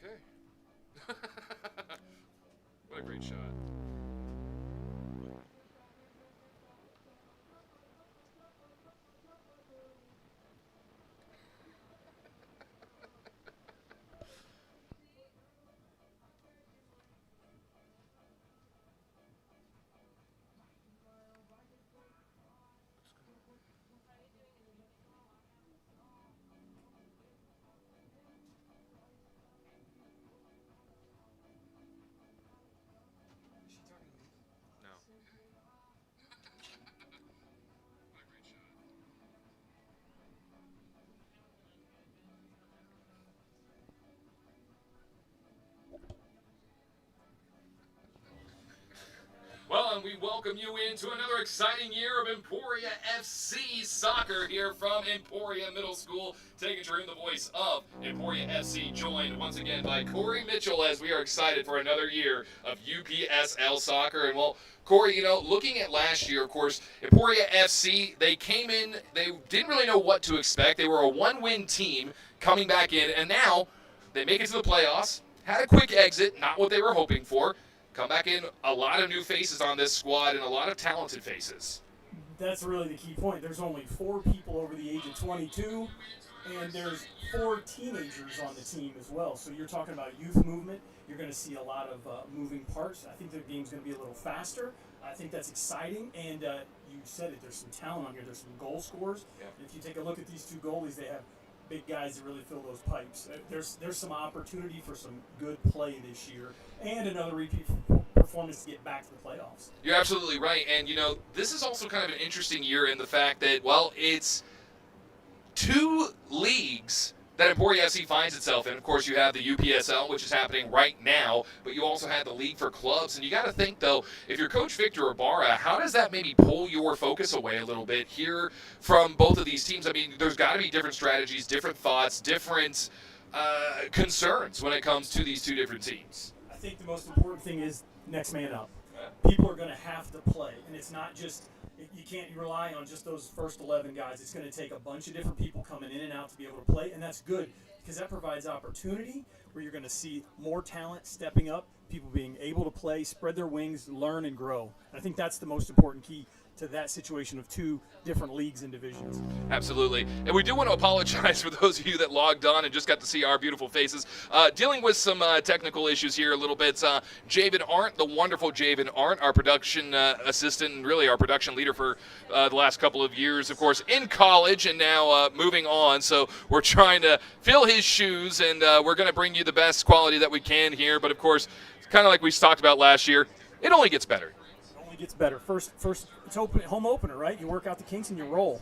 Okay. What a great shot. No. What a great shot. Well, and we welcome you into another exciting year of Emporia FC soccer here from Emporia Middle School. Taking to room the voice of Emporia FC, joined once again by Corey Mitchell as we are excited for another year of UPSL soccer. And well, Corey, looking at last year, of course, Emporia FC, they came in, they didn't really know what to expect. They were a one-win team coming back in, and now they make it to the playoffs, had a quick exit, not what they were hoping for. Come back in, a lot of new faces on this squad and a lot of talented faces. That's really the key point. There's only 4 people over the age of 22, and there's 4 teenagers on the team as well. So you're talking about youth movement. You're going to see a lot of moving parts. I think their game's going to be a little faster. I think that's exciting. And you said it, there's some talent on here. There's some goal scorers. Yeah. If you take a look at these 2 goalies, they have big guys that really fill those pipes. There's some opportunity for some good play this year and another repeat performance to get back to the playoffs. You're absolutely right. And, this is also kind of an interesting year in the fact that, well, it's 2 leagues that Emporia FC finds itself in. Of course, you have the UPSL, which is happening right now, but you also had the League for Clubs. And you got to think, though, if you're Coach Victor Ibarra, how does that maybe pull your focus away a little bit here from both of these teams? I mean, there's got to be different strategies, different thoughts, different concerns when it comes to these 2 different teams. I think the most important thing is next man up. People are going to have to play, and it's not just you can't rely on just those first 11 guys. It's going to take a bunch of different people coming in and out to be able to play, and that's good because that provides opportunity where you're going to see more talent stepping up, people being able to play, spread their wings, learn, and grow. And I think that's the most important key to that situation of 2 different leagues and divisions. Absolutely. And we do want to apologize for those of you that logged on and just got to see our beautiful faces. Dealing with some technical issues here a little bit. Javen Arndt, the wonderful Javen Arndt, our production assistant and really our production leader for the last couple of years, of course, in college and now moving on. So we're trying to fill his shoes, and we're going to bring you the best quality that we can here. But, of course, kind of like we talked about last year, it only gets better. Gets better. First, it's home opener, right? You work out the kinks and you roll.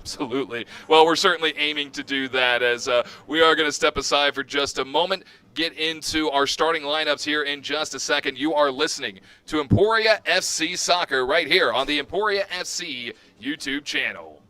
Absolutely. Well, we're certainly aiming to do that as we are going to step aside for just a moment, get into our starting lineups here in just a second. You are listening to Emporia FC Soccer right here on the Emporia FC YouTube channel.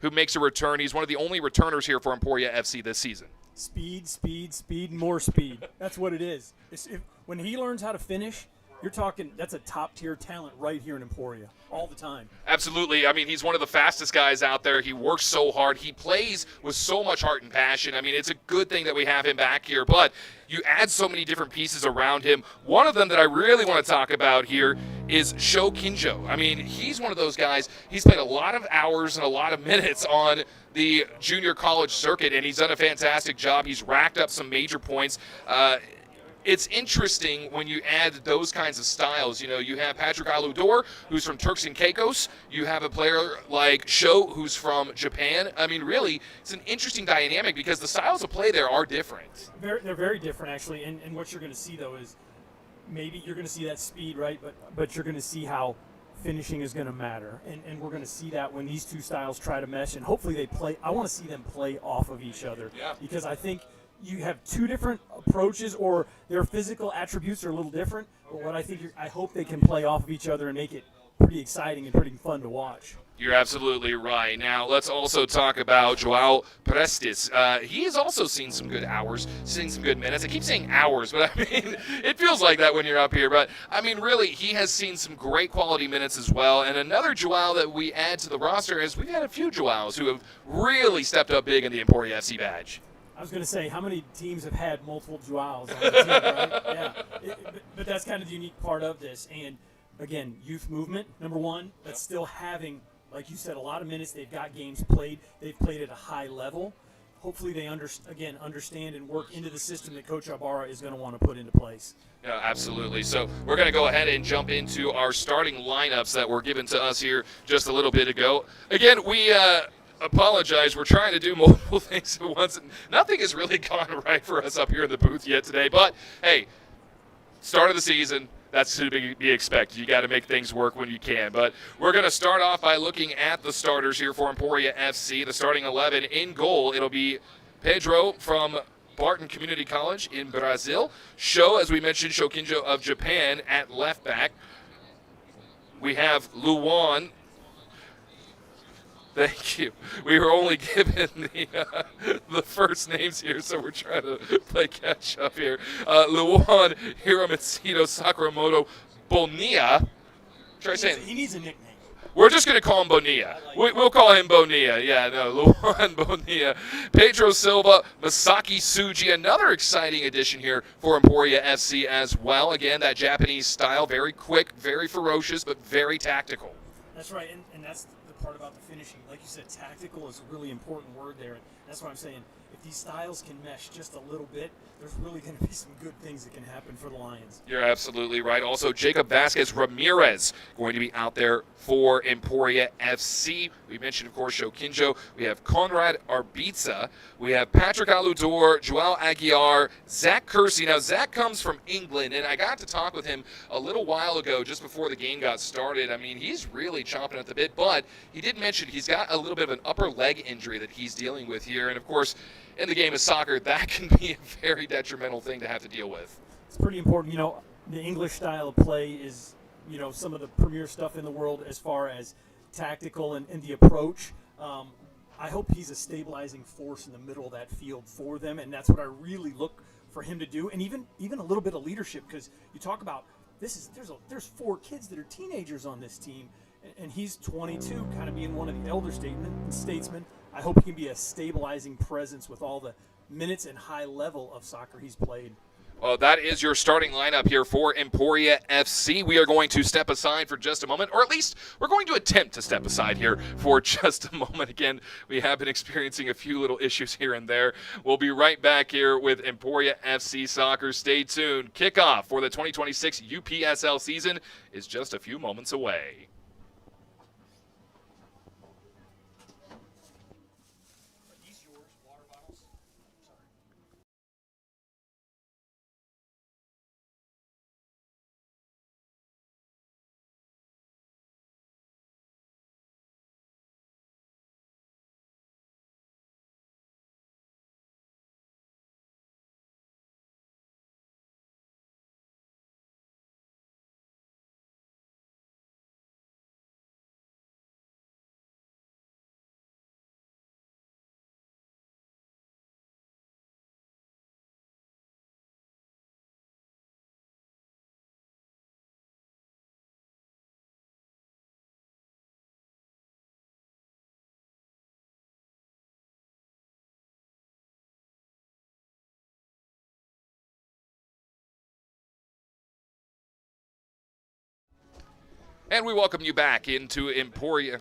Who makes a return. He's one of the only returners here for Emporia FC this season. Speed, speed, speed, more speed. That's what it is. When he learns how to finish, you're talking that's a top tier talent right here in Emporia all the time. Absolutely. I mean, he's one of the fastest guys out there. He works so hard. He plays with so much heart and passion. I mean, it's a good thing that we have him back here, but you add so many different pieces around him. One of them that I really want to talk about here is Sho Kinjo. I mean, he's one of those guys. He's played a lot of hours and a lot of minutes on the junior college circuit, and he's done a fantastic job. He's racked up some major points. It's interesting when you add those kinds of styles. You know, you have Patrick Aludor, who's from Turks and Caicos. You have a player like Sho, who's from Japan. I mean, really, it's an interesting dynamic because the styles of play there are different. They're very different, actually. And what you're going to see, though, is maybe you're going to see that speed, right? But you're going to see how finishing is going to matter. And we're going to see that when these two styles try to mesh. And hopefully they play. I want to see them play off of each other. Yeah. Because I think you have two different approaches, or their physical attributes are a little different. But what I hope they can play off of each other and make it pretty exciting and pretty fun to watch. You're absolutely right. Now, let's also talk about Joao Prestes. He has also seen some good hours, seen some good minutes. I keep saying hours, but I mean, it feels like that when you're up here. But, I mean, really, he has seen some great quality minutes as well. And another Joao that we add to the roster is we've had a few Joaos who have really stepped up big in the Emporia FC badge. I was going to say, how many teams have had multiple Joaos on the team, right? Yeah. But that's kind of the unique part of this. And, again, youth movement, number one, but still having, like you said, a lot of minutes. They've got games played. They've played at a high level. Hopefully they, understand and work into the system that Coach Ibarra is going to want to put into place. Yeah, absolutely. So we're going to go ahead and jump into our starting lineups that were given to us here just a little bit ago. Again, we apologize. We're trying to do multiple things at once, and nothing has really gone right for us up here in the booth yet today. But, hey, start of the season, that's to be expected. You got to make things work when you can. But we're going to start off by looking at the starters here for Emporia FC. The starting 11 in goal, it'll be Pedro from Barton Community College in Brazil. Sho, as we mentioned, Sho Kinjo of Japan at left back. We have Luan. Thank you. We were only given the first names here, so we're trying to play catch up here. Luan Hiromitsudo Sakamoto Bonilla. Try saying. He needs a nickname. We're just going to call him Bonilla. We'll call him Bonilla. Yeah, no, Luan Bonilla. Pedro Silva, Masaki Suji, another exciting addition here for Emporia FC as well. Again, that Japanese style, very quick, very ferocious, but very tactical. That's right, and that's the part about the finishing. Like you said, tactical is a really important word there. And that's why I'm saying if these styles can mesh just a little bit, there's really going to be some good things that can happen for the Lions. You're absolutely right. Also, Jacob Vasquez Ramirez going to be out there for Emporia FC. We mentioned, of course, Sho Kinjo. We have Conrad Arbiza. We have Patrick Aludor, Joao Aguiar, Zach Kersey. Now, Zach comes from England, and I got to talk with him a little while ago, just before the game got started. I mean, he's really chomping at the bit, but he did mention he's got a little bit of an upper leg injury that he's dealing with here. And, of course, in the game of soccer, that can be a very detrimental thing to have to deal with. It's pretty important. You know, the English style of play is, you know, some of the premier stuff in the world as far as tactical and the approach. I hope he's a stabilizing force in the middle of that field for them, and that's what I really look for him to do. And even a little bit of leadership, because you talk about there's 4 kids that are teenagers on this team, and he's 22, kind of being one of the elder statesmen. I hope he can be a stabilizing presence with all the minutes and high level of soccer he's played. Well, that is your starting lineup here for Emporia FC. We are going to step aside for just a moment, or at least we're going to attempt to step aside here for just a moment. Again, we have been experiencing a few little issues here and there. We'll be right back here with Emporia FC Soccer. Stay tuned. Kickoff for the 2026 UPSL season is just a few moments away. And we welcome you back into Emporia.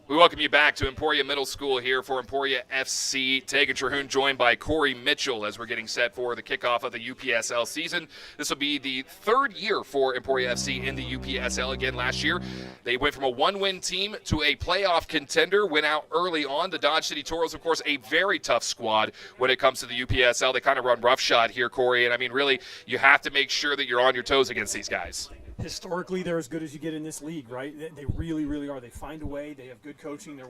We welcome you back to Emporia Middle School here for Emporia FC. Tegan Terhune joined by Corey Mitchell as we're getting set for the kickoff of the UPSL season. This will be the third year for Emporia FC in the UPSL. Again, last year they went from a one-win team to a playoff contender, went out early on. The Dodge City Toros, of course, a very tough squad when it comes to the UPSL. They kind of run roughshod here, Corey, and I mean, really, you have to make sure that you're on your toes against these guys. Historically, they're as good as you get in this league, right? They really, really are. They find a way. They have good coaching. They're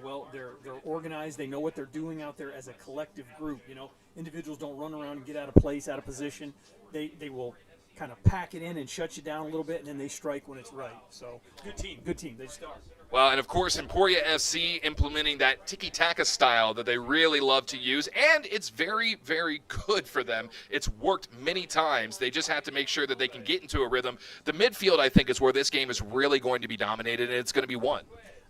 organized. They know what they're doing out there as a collective group. You know, individuals don't run around and get out of place, out of position. They will kind of pack it in and shut you down a little bit, and then they strike when it's right. So good team. They start. Well, and of course, Emporia FC implementing that tiki-taka style that they really love to use, and it's very, very good for them. It's worked many times. They just have to make sure that they can get into a rhythm. The midfield, I think, is where this game is really going to be dominated, and it's going to be won.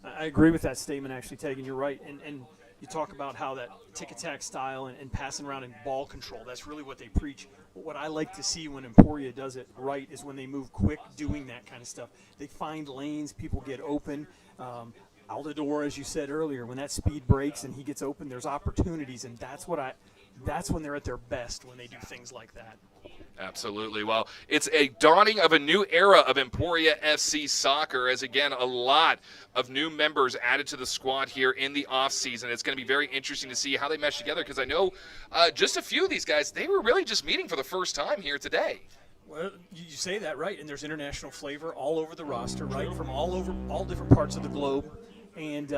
I agree with that statement, actually, Tegan. You're right. And you talk about how that tick-attack style and passing around and ball control, that's really what they preach. But what I like to see when Emporia does it right is when they move quick doing that kind of stuff. They find lanes, people get open. Aldador, as you said earlier, when that speed breaks and he gets open, there's opportunities, and that's when they're at their best, when they do things like that. Absolutely. Well, it's a dawning of a new era of Emporia FC soccer, as again, a lot of new members added to the squad here in the offseason. It's going to be very interesting to see how they mesh together, because I know just a few of these guys, they were really just meeting for the first time here today. Well, you say that right, and there's international flavor all over the roster, right, from all different parts of the globe, and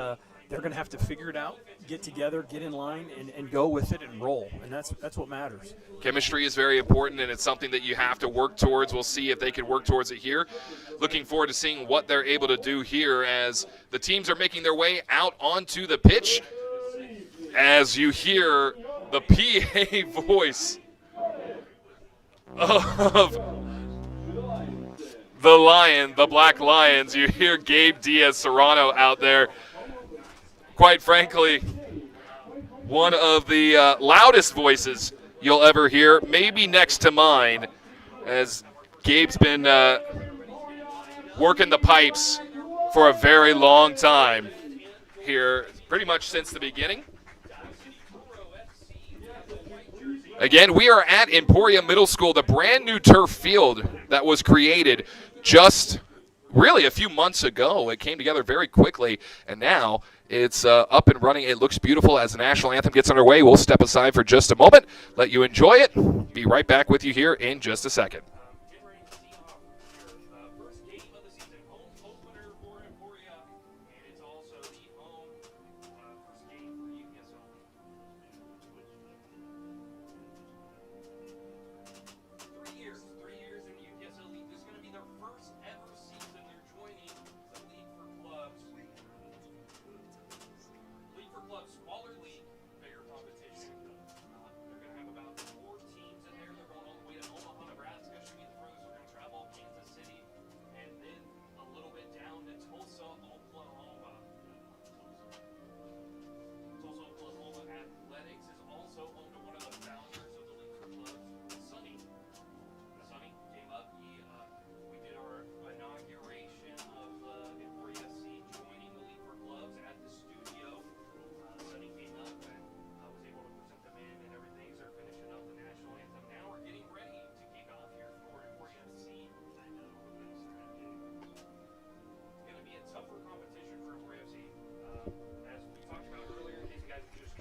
they're going to have to figure it out, get together, get in line, and go with it and roll, and that's what matters. Chemistry is very important, and it's something that you have to work towards. We'll see if they can work towards it here. Looking forward to seeing what they're able to do here as the teams are making their way out onto the pitch. As you hear the PA voice of the Black Lions, you hear Gabe Diaz-Serrano out there. Quite frankly, one of the loudest voices you'll ever hear, maybe next to mine, as Gabe's been working the pipes for a very long time here, pretty much since the beginning. Again, we are at Emporia Middle School, the brand new turf field that was created just really a few months ago. It came together very quickly, and now it's up and running. It looks beautiful as the national anthem gets underway. We'll step aside for just a moment, let you enjoy it. Be right back with you here in just a second.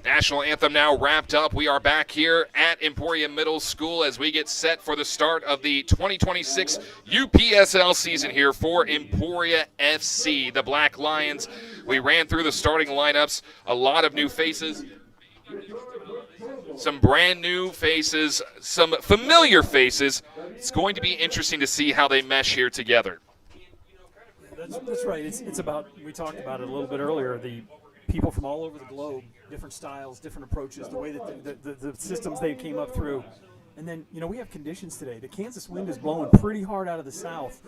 National anthem now wrapped up. We are back here at Emporia Middle School as we get set for the start of the 2026 UPSL season here for Emporia FC. The Black Lions, we ran through the starting lineups, a lot of new faces, some brand new faces, some familiar faces. It's going to be interesting to see how they mesh here together. That's right. It's about, we talked about it a little bit earlier, the people from all over the globe, different styles, different approaches, the way that the systems they came up through. And then, we have conditions today. The Kansas wind is blowing pretty hard out of the south.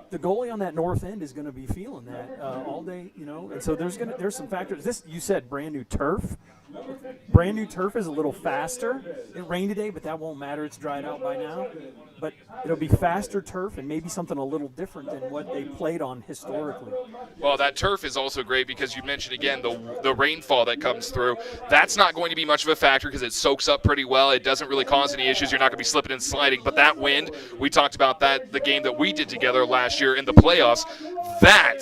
The goalie on that north end is going to be feeling that all day, And so there's some factors. You said brand new turf. Brand new turf is a little faster. It rained today, but that won't matter. It's dried out by now. But it'll be faster turf and maybe something a little different than what they played on historically. Well, that turf is also great because you mentioned, again, the rainfall that comes through. That's not going to be much of a factor because it soaks up pretty well. It doesn't really cause any issues. You're not going to be slipping and sliding. But that wind, we talked about that, the game that we did together last year in the playoffs, that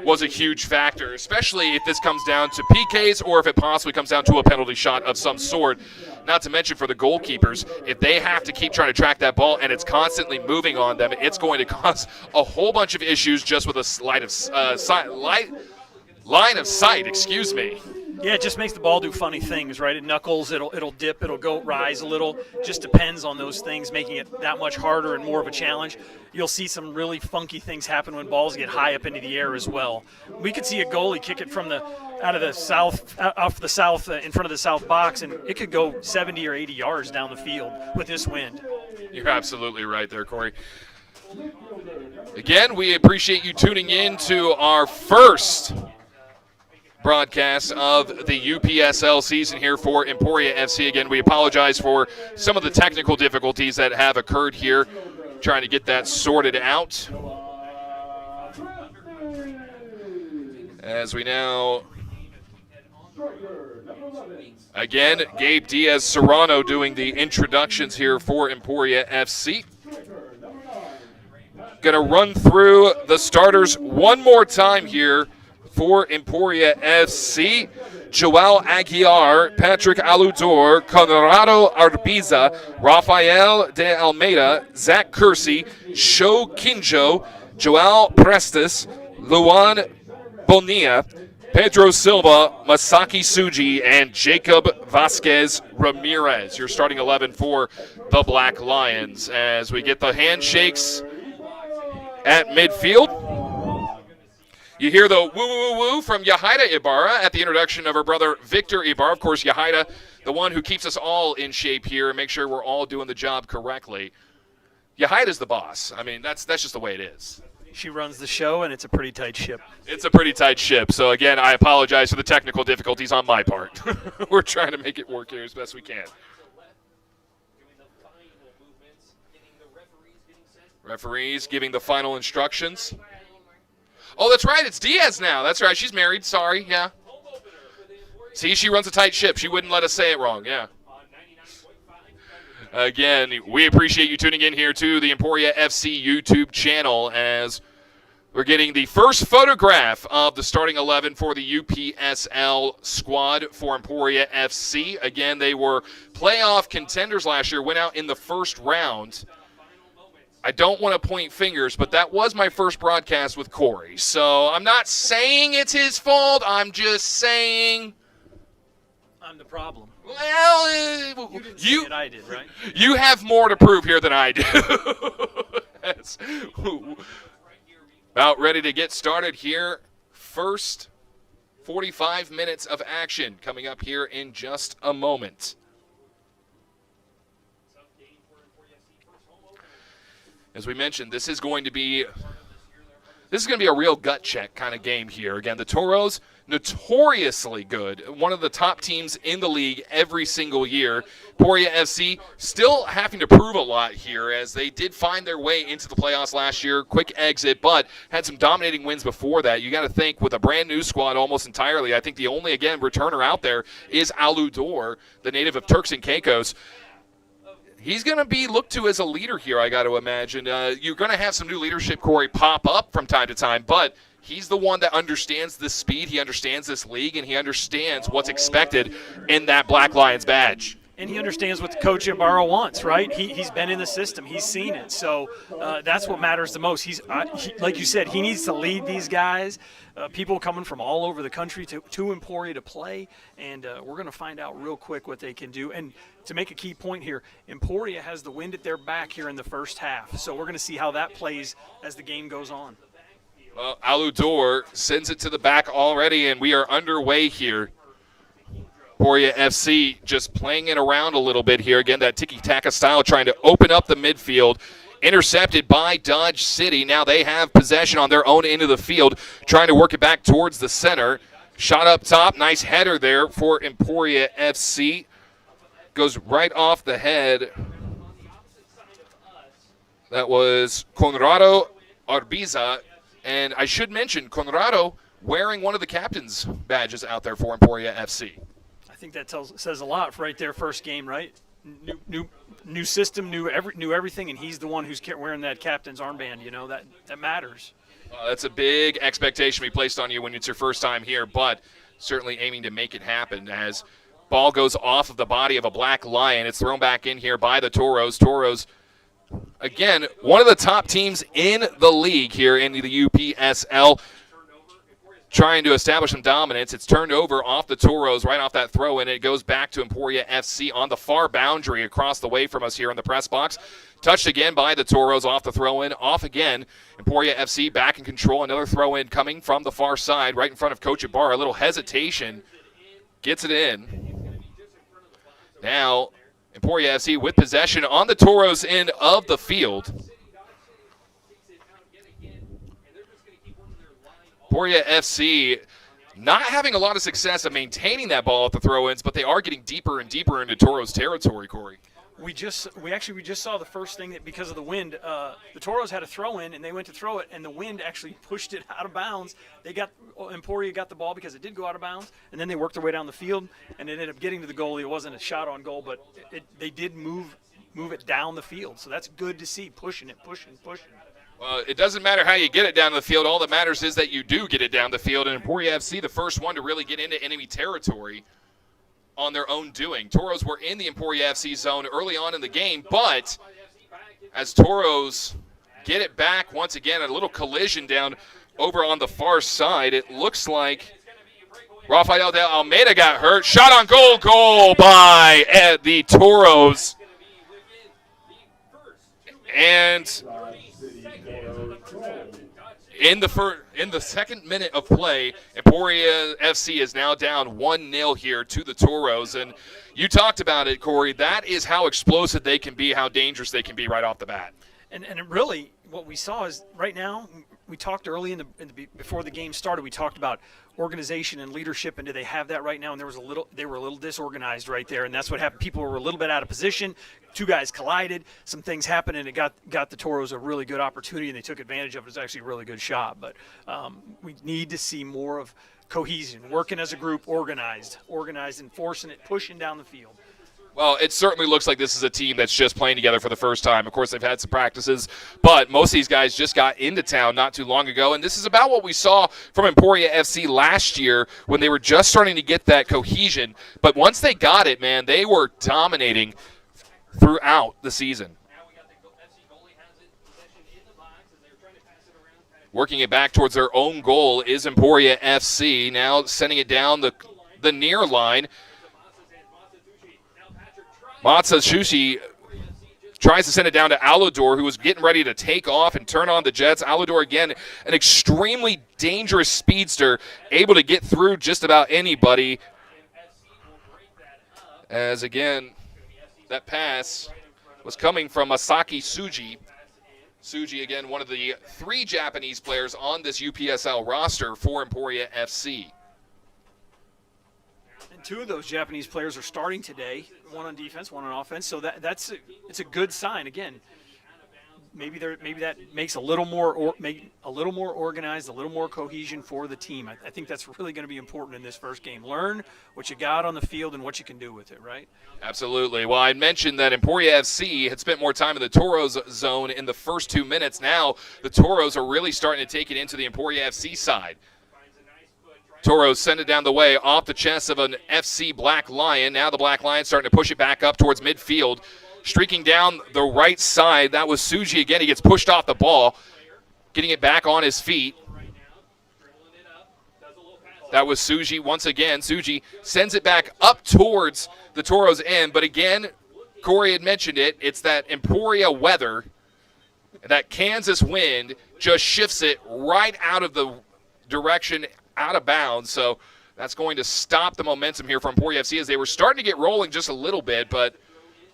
was a huge factor, especially if this comes down to PKs or if it possibly comes down to a penalty shot of some sort. Not to mention for the goalkeepers, if they have to keep trying to track that ball and it's constantly moving on them, it's going to cause a whole bunch of issues just with a line of sight. Excuse me. Yeah, it just makes the ball do funny things, right? It knuckles, it'll dip, it'll rise a little. Just depends on those things, making it that much harder and more of a challenge. You'll see some really funky things happen when balls get high up into the air as well. We could see a goalie kick it from off the south in front of the south box, and it could go 70 or 80 yards down the field with this wind. You're absolutely right there, Corey. Again, we appreciate you tuning in to our first broadcast of the UPSL season here for Emporia FC. Again, we apologize for some of the technical difficulties that have occurred here, trying to get that sorted out. As we now, again, Gabe Diaz-Serrano doing the introductions here for Emporia FC. Going to run through the starters one more time here for Emporia FC. Joel Aguiar, Patrick Aludor, Conrado Arbiza, Rafael de Almeida, Zach Kersey, Sho Kinjo, Joel Prestes, Luan Bonilla, Pedro Silva, Masaki Suji, and Jacob Vasquez Ramirez. Your starting 11 for the Black Lions as we get the handshakes at midfield. You hear the woo-woo-woo from Yahida Ibarra at the introduction of her brother Victor Ibarra. Of course, Yahida, the one who keeps us all in shape here and make sure we're all doing the job correctly. Yahida's the boss. I mean, that's just the way it is. She runs the show, and it's a pretty tight ship. It's a pretty tight ship. So, again, I apologize for the technical difficulties on my part. We're trying to make it work here as best we can. Referees giving the final instructions. Oh, that's right. It's Diaz now. That's right. She's married. Sorry. Yeah. See, she runs a tight ship. She wouldn't let us say it wrong. Yeah. Again, we appreciate you tuning in here to the Emporia FC YouTube channel as we're getting the first photograph of the starting 11 for the UPSL squad for Emporia FC. Again, they were playoff contenders last year, went out in the first round. I don't want to point fingers, but that was my first broadcast with Corey. So I'm not saying it's his fault. I'm just saying I'm the problem. Well, You didn't say it, I did, right? You have more to prove here than I do. That's about ready to get started here. First 45 minutes of action coming up here in just a moment. As we mentioned, this is going to be a real gut check kind of game here. Again, the Toros, notoriously good, one of the top teams in the league every single year. Emporia FC still having to prove a lot here as they did find their way into the playoffs last year. Quick exit, but had some dominating wins before that. You got to think with a brand new squad almost entirely, I think the only, again, returner out there is Aludor, the native of Turks and Caicos. He's going to be looked to as a leader here, I got to imagine. You're going to have some new leadership, Corey, pop up from time to time, but he's the one that understands this speed, he understands this league, and he understands what's expected in that Black Lions badge. And he understands what Coach Ibarra wants, right? He's been in the system. He's seen it. So that's what matters the most. Like you said, he needs to lead these guys, people coming from all over the country to Emporia to play, and we're going to find out real quick what they can do. And to make a key point here, Emporia has the wind at their back here in the first half. So we're going to see how that plays as the game goes on. Well, Aludor sends it to the back already, and we are underway here. Emporia FC just playing it around a little bit here. Again, that tiki-taka style, trying to open up the midfield. Intercepted by Dodge City. Now they have possession on their own end of the field, trying to work it back towards the center. Shot up top. Nice header there for Emporia FC. Goes right off the head. That was Conrado Arbiza. And I should mention, Conrado wearing one of the captain's badges out there for Emporia FC. I think that says a lot for right there, first game, right? New system, knew everything, and he's the one who's wearing that captain's armband. You know, that matters. That's a big expectation we placed on you when it's your first time here, but certainly aiming to make it happen as ball goes off of the body of a Black Lion. It's thrown back in here by the Toros. Toros, again, one of the top teams in the league here in the UPSL, trying to establish some dominance. It's turned over off the Toros, right off that throw, and it goes back to Emporia FC on the far boundary across the way from us here in the press box. Touched again by the Toros off the throw-in, off again. Emporia FC back in control. Another throw-in coming from the far side, right in front of Coach Ibarra. A little hesitation. Gets it in. Now, Emporia FC with possession on the Toros end of the field. Emporia FC not having a lot of success at maintaining that ball at the throw-ins, but they are getting deeper and deeper into Toros territory, Corey. We just saw the first thing that because of the wind, the Toros had a throw-in, and they went to throw it, and the wind actually pushed it out of bounds. Emporia got the ball because it did go out of bounds, and then they worked their way down the field, and it ended up getting to the goalie. It wasn't a shot on goal, but they did move it down the field, so that's good to see, pushing. It doesn't matter how you get it down the field. All that matters is that you do get it down the field. And Emporia FC, the first one to really get into enemy territory on their own doing. Toros were in the Emporia FC zone early on in the game, but as Toros get it back once again, a little collision down over on the far side. It looks like Rafael de Almeida got hurt. Shot on goal by the Toros. And in the second minute of play, Emporia FC is now down 1-0 here to the Toros. And you talked about it, Corey. That is how explosive they can be, how dangerous they can be right off the bat. And really, what we saw is right now, we talked early before the game started, we talked about organization and leadership, and do they have that right now? And they were a little disorganized right there, and that's what happened. People were a little bit out of position. Two guys collided. Some things happened, and it got the Toros a really good opportunity, and they took advantage of it. It was actually a really good shot. But we need to see more of cohesion, working as a group, organized, enforcing it, pushing down the field. Well, it certainly looks like this is a team that's just playing together for the first time. Of course, they've had some practices, but most of these guys just got into town not too long ago, and this is about what we saw from Emporia FC last year when they were just starting to get that cohesion. But once they got it, man, they were dominating throughout the season. Working it back towards their own goal is Emporia FC, now sending it down the near line. Matsushi tries to send it down to Alador, who was getting ready to take off and turn on the Jets. Alador, again, an extremely dangerous speedster, able to get through just about anybody. As, again, that pass was coming from Masaki Tsuji. Tsuji, again, one of the 3 Japanese players on this UPSL roster for Emporia FC. 2 of those Japanese players are starting today, one on defense, one on offense. So it's a good sign. Again, maybe that makes a little more organized, a little more cohesion for the team. I think that's really going to be important in this first game. Learn what you got on the field and what you can do with it, right? Absolutely. Well, I mentioned that Emporia FC had spent more time in the Toros zone in the first 2 minutes. Now the Toros are really starting to take it into the Emporia FC side. Toros send it down the way off the chest of an FC Black Lion. Now the Black Lion starting to push it back up towards midfield. Streaking down the right side, that was Tsuji again. He gets pushed off the ball, getting it back on his feet. That was Tsuji once again. Tsuji sends it back up towards the Toros end. But again, Corey had mentioned it. It's that Emporia weather, that Kansas wind just shifts it right out of the direction out of bounds. So That's going to stop the momentum here for Emporia FC as they were starting to get rolling just a little bit, but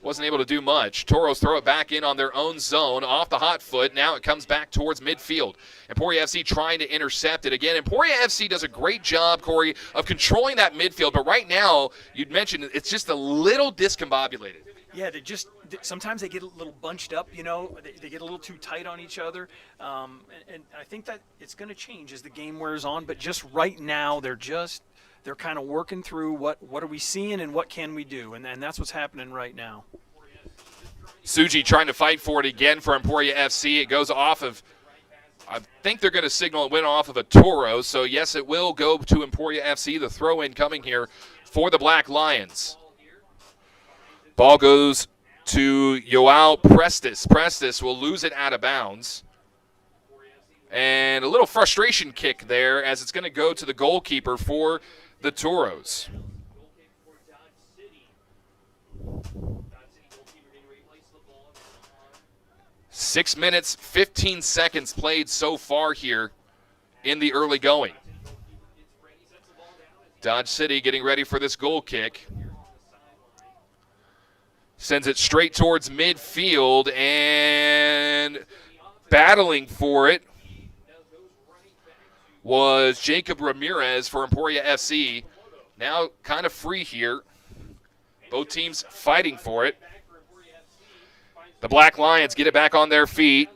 wasn't able to do much. Toros throw it back in on their own zone, off the hot foot. Now it comes back towards midfield. Emporia FC trying to intercept it. Again, Emporia FC does a great job, Corey, of controlling that midfield, but right now, you'd mentioned it's just a little discombobulated. Yeah, sometimes they get a little bunched up, you know. They get a little too tight on each other. And I think that it's going to change as the game wears on, but just right now, they're kind of working through what are we seeing and what can we do, and that's what's happening right now. Suji trying to fight for it again for Emporia FC. It goes off of, I think they're going to signal it went off of a Toro, so yes, it will go to Emporia FC. The throw-in coming here for the Black Lions. Ball goes to Joao Prestes. Prestes will lose it out of bounds. And a little frustration kick there as it's going to go to the goalkeeper for the Toros. 6 minutes, 15 seconds played so far here in the early going. Dodge City getting ready for this goal kick. Sends it straight towards midfield and battling for it was Jacob Ramirez for Emporia FC. Now kind of free here. Both teams fighting for it. The Black Lions get it back on their feet.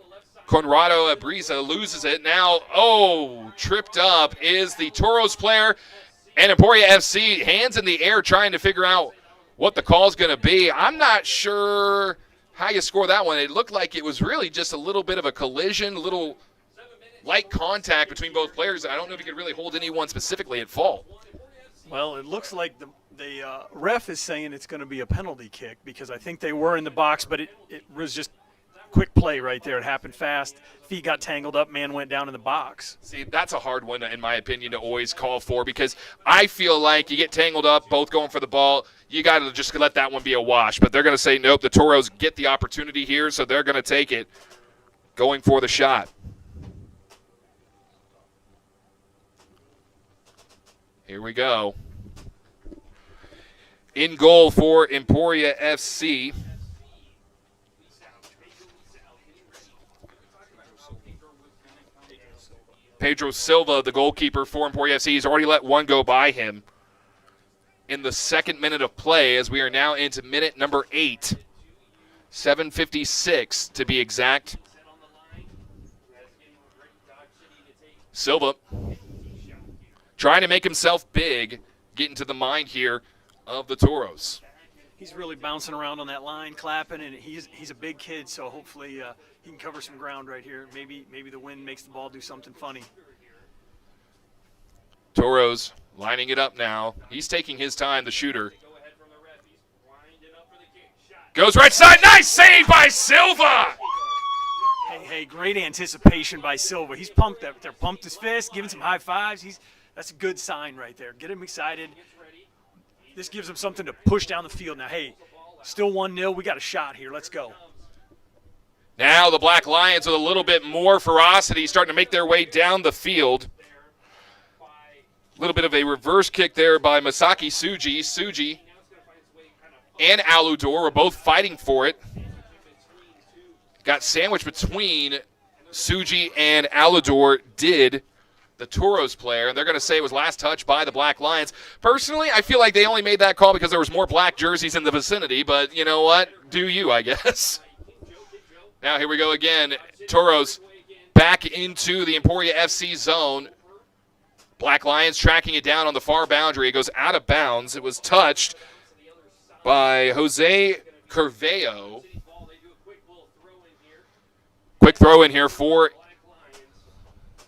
Conrado Abriza loses it. Now, tripped up is the Toros player. And Emporia FC, hands in the air trying to figure out what the call's going to be. I'm not sure how you score that one. It looked like it was really just a little bit of a collision, a little light contact between both players. I don't know if you could really hold anyone specifically at fault. Well, it looks like the ref is saying it's going to be a penalty kick because I think they were in the box, but it was just quick play right there. It happened fast. Feet got tangled up. Man went down in the box. See, that's a hard one, in my opinion, to always call for because I feel like you get tangled up, both going for the ball, you got to just let that one be a wash. But they're going to say, nope, the Toros get the opportunity here, so they're going to take it, going for the shot. Here we go. In goal for Emporia FC. Pedro Silva, the goalkeeper for Emporia FC, he's already let one go by him in the second minute of play as we are now into minute number 8. 7:56 to be exact. Silva trying to make himself big, getting to the mind here of the Toros. He's really bouncing around on that line, clapping, and he's a big kid, so hopefully he can cover some ground right here. Maybe the wind makes the ball do something funny. Toros lining it up now. He's taking his time, the shooter. Goes right side. Nice save by Silva. Hey, great anticipation by Silva. He's pumped up there, pumped his fist, giving some high fives. That's a good sign right there. Get him excited. This gives them something to push down the field. Now, hey, still 1-0. We got a shot here. Let's go. Now the Black Lions with a little bit more ferocity starting to make their way down the field. A little bit of a reverse kick there by Masaki Suji. Suji and Aludor were both fighting for it. Got sandwiched between Suji and Aludor did the Toros player, and they're going to say it was last touch by the Black Lions. Personally, I feel like they only made that call because there was more black jerseys in the vicinity, but you know what? Do you, I guess. Now here we go again. Toros back into the Emporia FC zone. Black Lions tracking it down on the far boundary. It goes out of bounds. It was touched by Jose Carveo. Quick throw in here for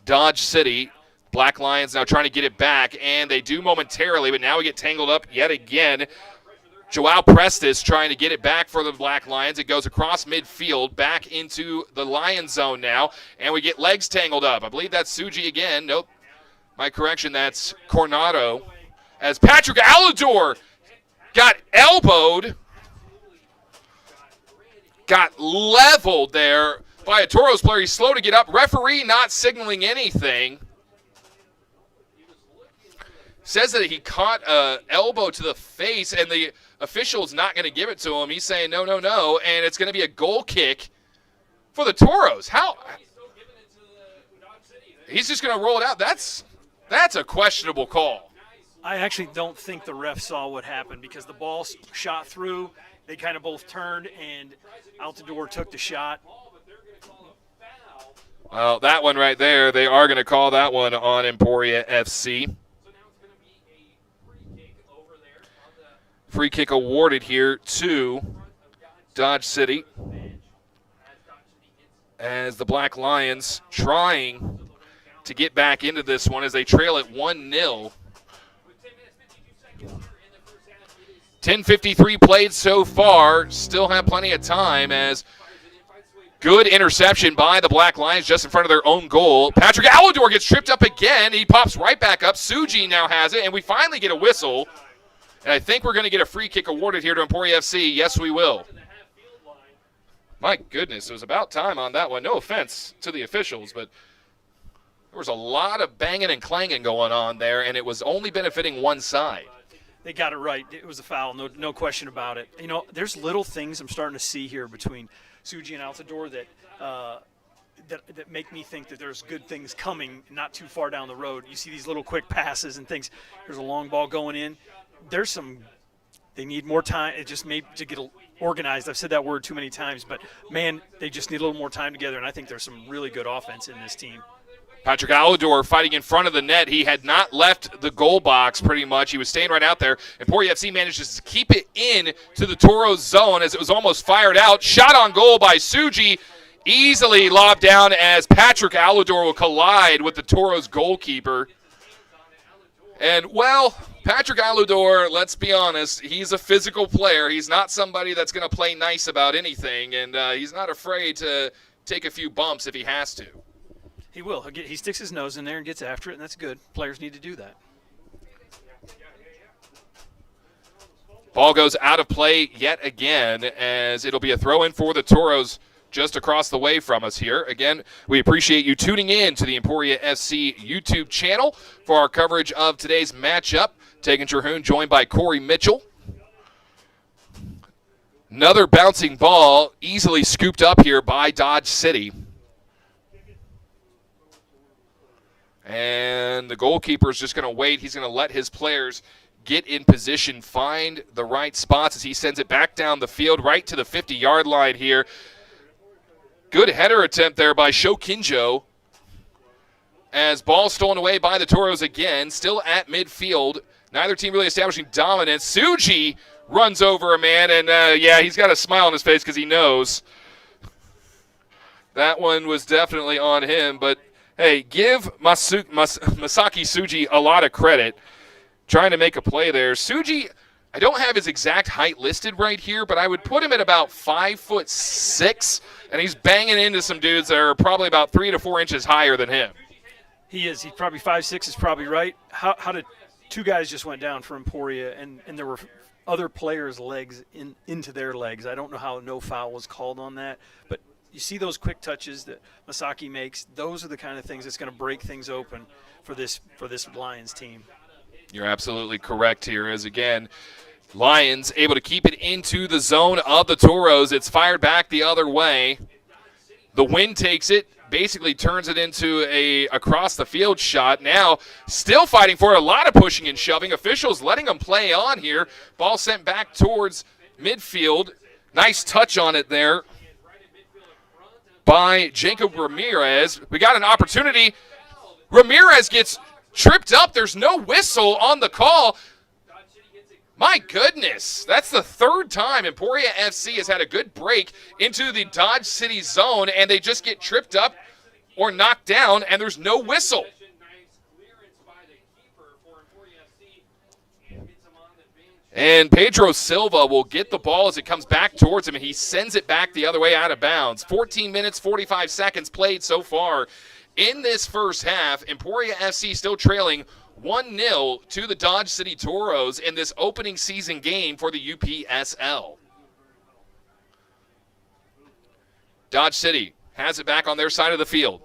Dodge City. Black Lions now trying to get it back, and they do momentarily, but now we get tangled up yet again. Joao Prestes trying to get it back for the Black Lions. It goes across midfield, back into the Lion zone now, and we get legs tangled up. I believe that's Suji again. Nope. My correction, that's Coronado. As Patrick Aludor got elbowed, got leveled there by a Toros player. He's slow to get up. Referee not signaling anything. says that he caught an elbow to the face, and the official's not going to give it to him. He's saying no, no, no, and it's going to be a goal kick for the Toros. How? He's just going to roll it out. That's a questionable call. I actually don't think the ref saw what happened because the ball shot through. They kind of both turned, and Altidore took the shot. Well, that one right there, they are going to call that one on Emporia FC. Free kick awarded here to Dodge City as the Black Lions trying to get back into this one as they trail at 1-0. 10:53 played so far. Still have plenty of time as good interception by the Black Lions just in front of their own goal. Patrick Alidor gets tripped up again. He pops right back up. Suji now has it, and we finally get a whistle. And I think we're going to get a free kick awarded here to Emporia FC. Yes, we will. My goodness, it was about time on that one. No offense to the officials, but there was a lot of banging and clanging going on there, and it was only benefiting one side. They got it right. It was a foul, no question about it. You know, there's little things I'm starting to see here between Suji and Altidore that make me think that there's good things coming not too far down the road. You see these little quick passes and things. There's a long ball going in. They need more time. It just may to get organized. I've said that word too many times, but, man, they just need a little more time together, and I think there's some really good offense in this team. Patrick Alidor fighting in front of the net. He had not left the goal box pretty much. He was staying right out there. Emporia FC manages to keep it in to the Toros zone as it was almost fired out. Shot on goal by Suji. Easily lobbed down as Patrick Alidor will collide with the Toros goalkeeper. And, well, Patrick Alidor, let's be honest, he's a physical player. He's not somebody that's going to play nice about anything, and he's not afraid to take a few bumps if he has to. He will. He sticks his nose in there and gets after it, and that's good. Players need to do that. Ball goes out of play yet again as it'll be a throw-in for the Toros just across the way from us here. Again, we appreciate you tuning in to the Emporia FC YouTube channel for our coverage of today's matchup. Tegan Terhune joined by Corey Mitchell. Another bouncing ball easily scooped up here by Dodge City. And the goalkeeper is just going to wait. He's going to let his players get in position, find the right spots as he sends it back down the field right to the 50-yard line here. Good header attempt there by Shokinjo as ball stolen away by the Toros again, still at midfield. Neither team really establishing dominance. Suji runs over a man, and, yeah, he's got a smile on his face because he knows. That one was definitely on him, but hey, give Masaki Suji a lot of credit trying to make a play there. Suji, I don't have his exact height listed right here, but I would put him at about 5'6", and he's banging into some dudes that are probably about 3 to 4 inches higher than him. He is. He's probably 5'6", is probably right. How did two guys just went down for Emporia, and there were other players' legs into their legs. I don't know how no foul was called on that, but you see those quick touches that Masaki makes. Those are the kind of things that's going to break things open for this Lions team. You're absolutely correct here as, again, Lions able to keep it into the zone of the Toros. It's fired back the other way. The wind takes it, basically turns it into a across-the-field shot. Now still fighting for it, a lot of pushing and shoving. Officials letting them play on here. Ball sent back towards midfield. Nice touch on it there by Jacob Ramirez. We got an opportunity. Ramirez gets tripped up. There's no whistle on the call. My goodness, that's the third time Emporia FC has had a good break into the Dodge City zone, and they just get tripped up or knocked down, and there's no whistle. And Pedro Silva will get the ball as it comes back towards him, and he sends it back the other way out of bounds. 14 minutes, 45 seconds played so far in this first half. Emporia FC still trailing 1-0 to the Dodge City Toros in this opening season game for the UPSL. Dodge City has it back on their side of the field.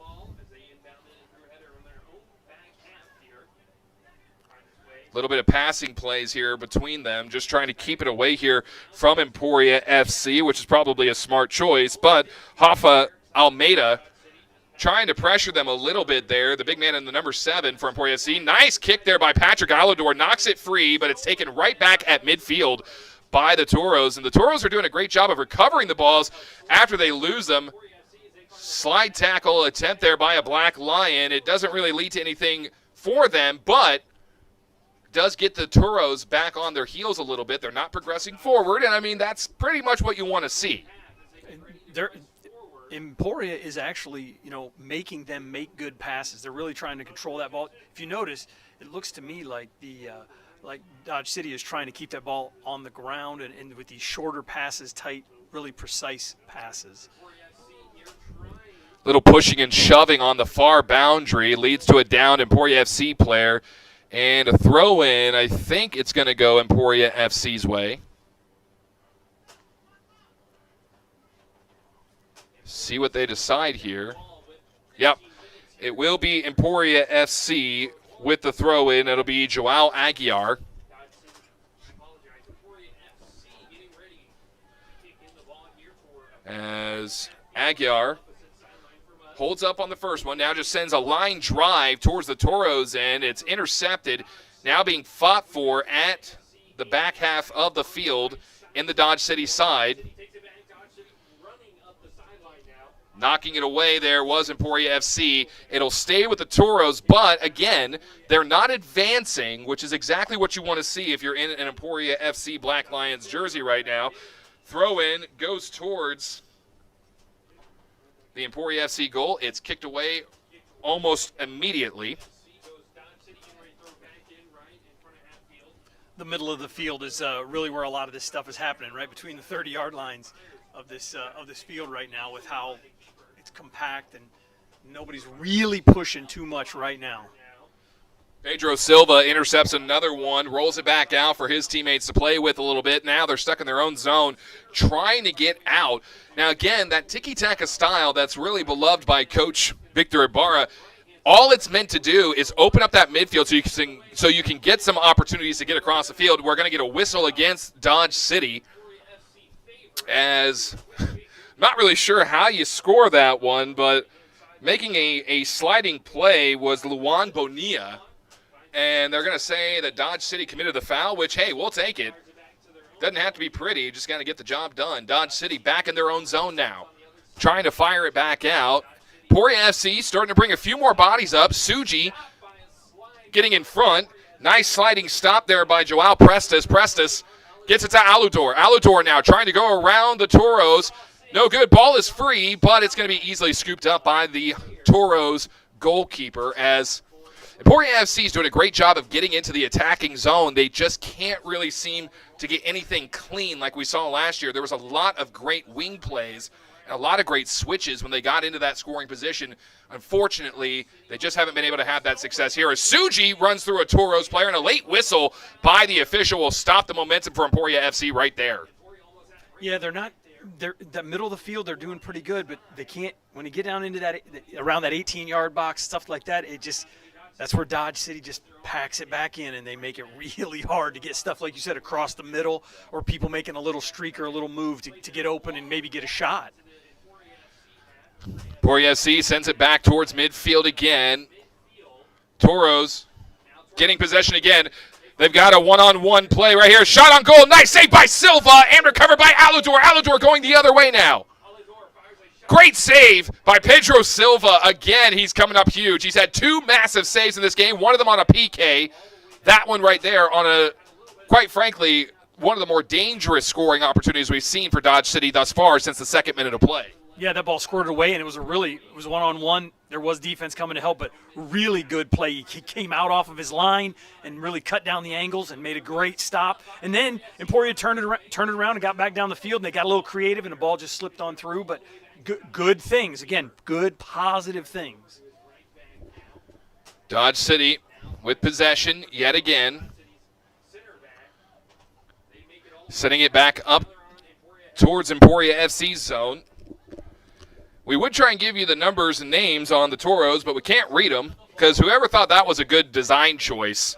A little bit of passing plays here between them, just trying to keep it away here from Emporia FC, which is probably a smart choice. But Hoffa Almeida trying to pressure them a little bit there. The big man in the number 7 for Emporia FC. Nice kick there by Patrick Alador. Knocks it free, but it's taken right back at midfield by the Toros. And the Toros are doing a great job of recovering the balls after they lose them. Slide tackle attempt there by a Black Lion. It doesn't really lead to anything for them, but does get the Toros back on their heels a little bit. They're not progressing forward, and I mean, that's pretty much what you want to see. Emporia is actually, making them make good passes. They're really trying to control that ball. If you notice, it looks to me like like Dodge City is trying to keep that ball on the ground and with these shorter passes, tight, really precise passes. Little pushing and shoving on the far boundary leads to a downed Emporia FC player. And a throw in, I think it's going to go Emporia FC's way. See what they decide here. Yep, it will be Emporia FC with the throw in. It'll be Joao Aguiar. As Aguiar holds up on the first one, now just sends a line drive towards the Toros end. It's intercepted, now being fought for at the back half of the field in the Dodge City side. Knocking it away there was Emporia FC. It'll stay with the Toros, but again, they're not advancing, which is exactly what you want to see if you're in an Emporia FC Black Lions jersey right now. Throw in goes towards the Emporia FC goal. It's kicked away almost immediately. The middle of the field is really where a lot of this stuff is happening, right between the 30-yard lines of this field right now, with how it's compact and nobody's really pushing too much right now. Pedro Silva intercepts another one, rolls it back out for his teammates to play with a little bit. Now they're stuck in their own zone, trying to get out. Now again, that tiki-taka style that's really beloved by Coach Victor Ibarra, all it's meant to do is open up that midfield so you can get some opportunities to get across the field. We're going to get a whistle against Dodge City, as not really sure how you score that one, but making a sliding play was Luan Bonilla. And they're going to say that Dodge City committed the foul, which, hey, we'll take it. Doesn't have to be pretty. Just got to get the job done. Dodge City back in their own zone now, trying to fire it back out. Emporia FC starting to bring a few more bodies up. Suji getting in front. Nice sliding stop there by Joao Prestes. Prestes gets it to Aludor. Aludor now trying to go around the Toros. No good. Ball is free, but it's going to be easily scooped up by the Toros goalkeeper, as Emporia FC is doing a great job of getting into the attacking zone. They just can't really seem to get anything clean like we saw last year. There was a lot of great wing plays and a lot of great switches when they got into that scoring position. Unfortunately, they just haven't been able to have that success here. As Suji runs through a Toros player, and a late whistle by the official will stop the momentum for Emporia FC right there. Yeah, they're the middle of the field, they're doing pretty good, but they can't, when you get down into that, around that 18-yard box, stuff like that, that's where Dodge City just packs it back in, and they make it really hard to get stuff, like you said, across the middle, or people making a little streak or a little move to get open and maybe get a shot. Emporia FC sends it back towards midfield again. Toros getting possession again. They've got a one-on-one play right here. Shot on goal. Nice save by Silva, and recovered by Aludor. Aludor going the other way now. Great save by Pedro Silva. Again, he's coming up huge. He's had 2 massive saves in this game, one of them on a PK. That one right there on a, quite frankly, one of the more dangerous scoring opportunities we've seen for Dodge City thus far since the second minute of play. Yeah, that ball squirted away, and it was one-on-one. There was defense coming to help, but really good play. He came out off of his line and really cut down the angles and made a great stop. And then Emporia turned it around and got back down the field, and they got a little creative, and the ball just slipped on through. But good things. Again, good, positive things. Dodge City with possession yet again. Setting it back up towards Emporia FC's zone. We would try and give you the numbers and names on the Toros, but we can't read them because whoever thought that was a good design choice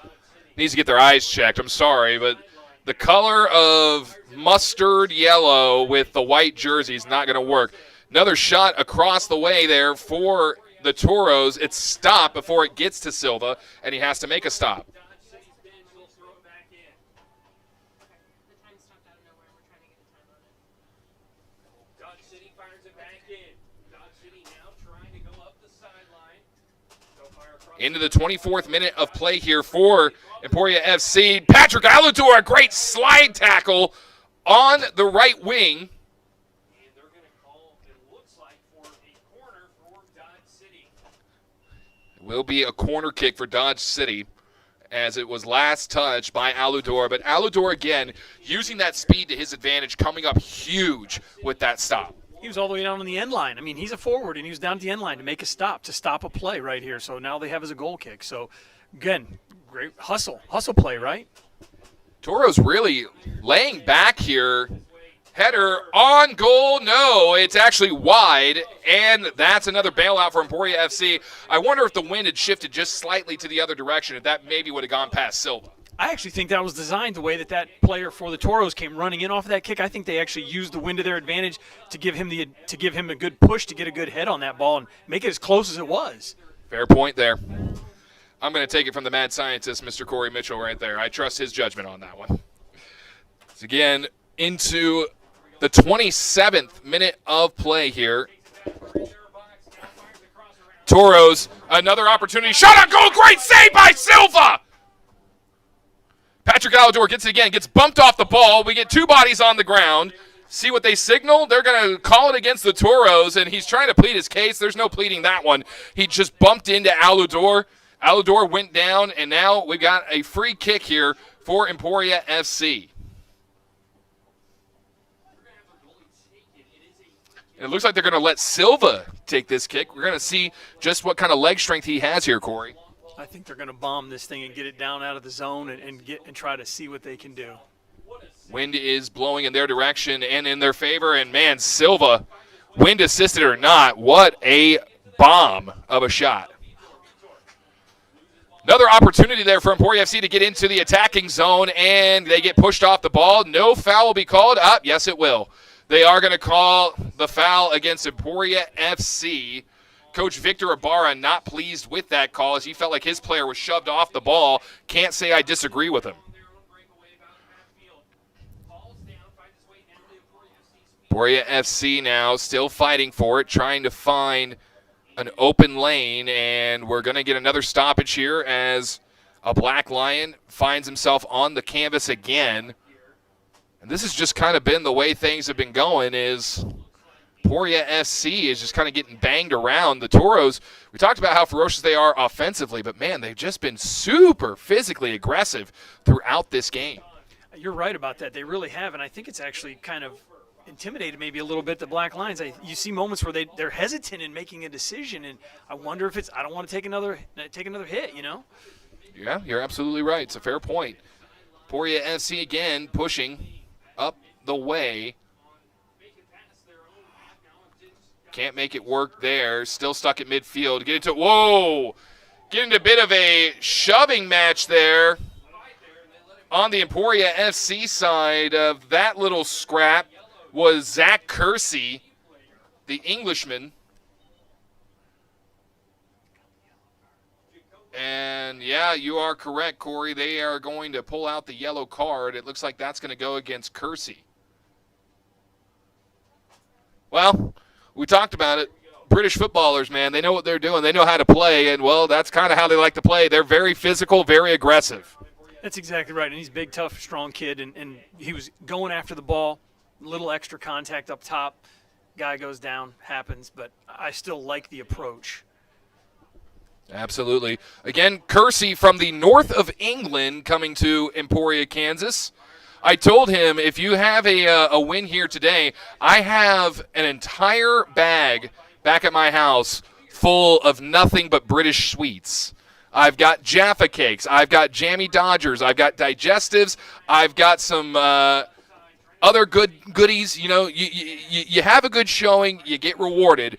needs to get their eyes checked. I'm sorry, but the color of mustard yellow with the white jersey is not going to work. Another shot across the way there for the Toros. It's stopped before it gets to Silva, and he has to make a stop. Into the 24th minute of play here for Emporia FC. Patrick Alador, a great slide tackle on the right wing. And they're going to call, it looks like, for a corner for Dodge City. It will be a corner kick for Dodge City, as it was last touched by Alador. But Alador, again, using that speed to his advantage, coming up huge with that stop. He was all the way down on the end line. I mean, he's a forward, and he was down at the end line to make a stop, to stop a play right here. So now they have as a goal kick. So, again, great hustle play, right? Toro's really laying back here. Header on goal. No, it's actually wide, and that's another bailout for Emporia FC. I wonder if the wind had shifted just slightly to the other direction, if that maybe would have gone past Silva. I actually think that was designed the way that player for the Toros came running in off of that kick. I think they actually used the wind to their advantage to give him a good push to get a good head on that ball and make it as close as it was. Fair point there. I'm going to take it from the mad scientist, Mr. Corey Mitchell, right there. I trust his judgment on that one. So again, into the 27th minute of play here. Toros, another opportunity. Shot on goal. Great save by Silva. Patrick Alador gets it again, gets bumped off the ball. We get two bodies on the ground. See what they signal? They're going to call it against the Toros, and he's trying to plead his case. There's no pleading that one. He just bumped into Alador. Alador went down, and now we got a free kick here for Emporia FC. And it looks like they're going to let Silva take this kick. We're going to see just what kind of leg strength he has here, Corey. I think they're going to bomb this thing and get it down out of the zone and try to see what they can do. Wind is blowing in their direction and in their favor, and man, Silva, wind assisted or not, what a bomb of a shot. Another opportunity there for Emporia FC to get into the attacking zone, and they get pushed off the ball. No foul will be called. Yes, it will. They are going to call the foul against Emporia FC. Coach Victor Ibarra not pleased with that call, as he felt like his player was shoved off the ball. Can't say I disagree with him. Emporia FC now still fighting for it, trying to find an open lane, and we're going to get another stoppage here as a Black Lion finds himself on the canvas again. And this has just kind of been the way things have been going, is Emporia FC is just kind of getting banged around. The Toros, we talked about how ferocious they are offensively, but, man, they've just been super physically aggressive throughout this game. You're right about that. They really have, and I think it's actually kind of intimidated maybe a little bit the Black Lions. You see moments where they're hesitant in making a decision, and I wonder if I don't want to take another hit, you know? Yeah, you're absolutely right. It's a fair point. Emporia FC again pushing up the way. Can't make it work there. Still stuck at midfield. Get into a bit of a shoving match there on the Emporia FC side of that little scrap was Zach Kersey, the Englishman. And, yeah, you are correct, Corey. They are going to pull out the yellow card. It looks like that's going to go against Kersey. Well, we talked about it. British footballers, man, they know what they're doing. They know how to play, and, well, that's kind of how they like to play. They're very physical, very aggressive. That's exactly right, and he's a big, tough, strong kid, and he was going after the ball, little extra contact up top. Guy goes down, happens, but I still like the approach. Absolutely. Again, Kersey from the north of England coming to Emporia, Kansas. I told him, if you have a win here today, I have an entire bag back at my house full of nothing but British sweets. I've got Jaffa cakes. I've got Jammy Dodgers. I've got digestives. I've got some other goodies. You know, you have a good showing, you get rewarded.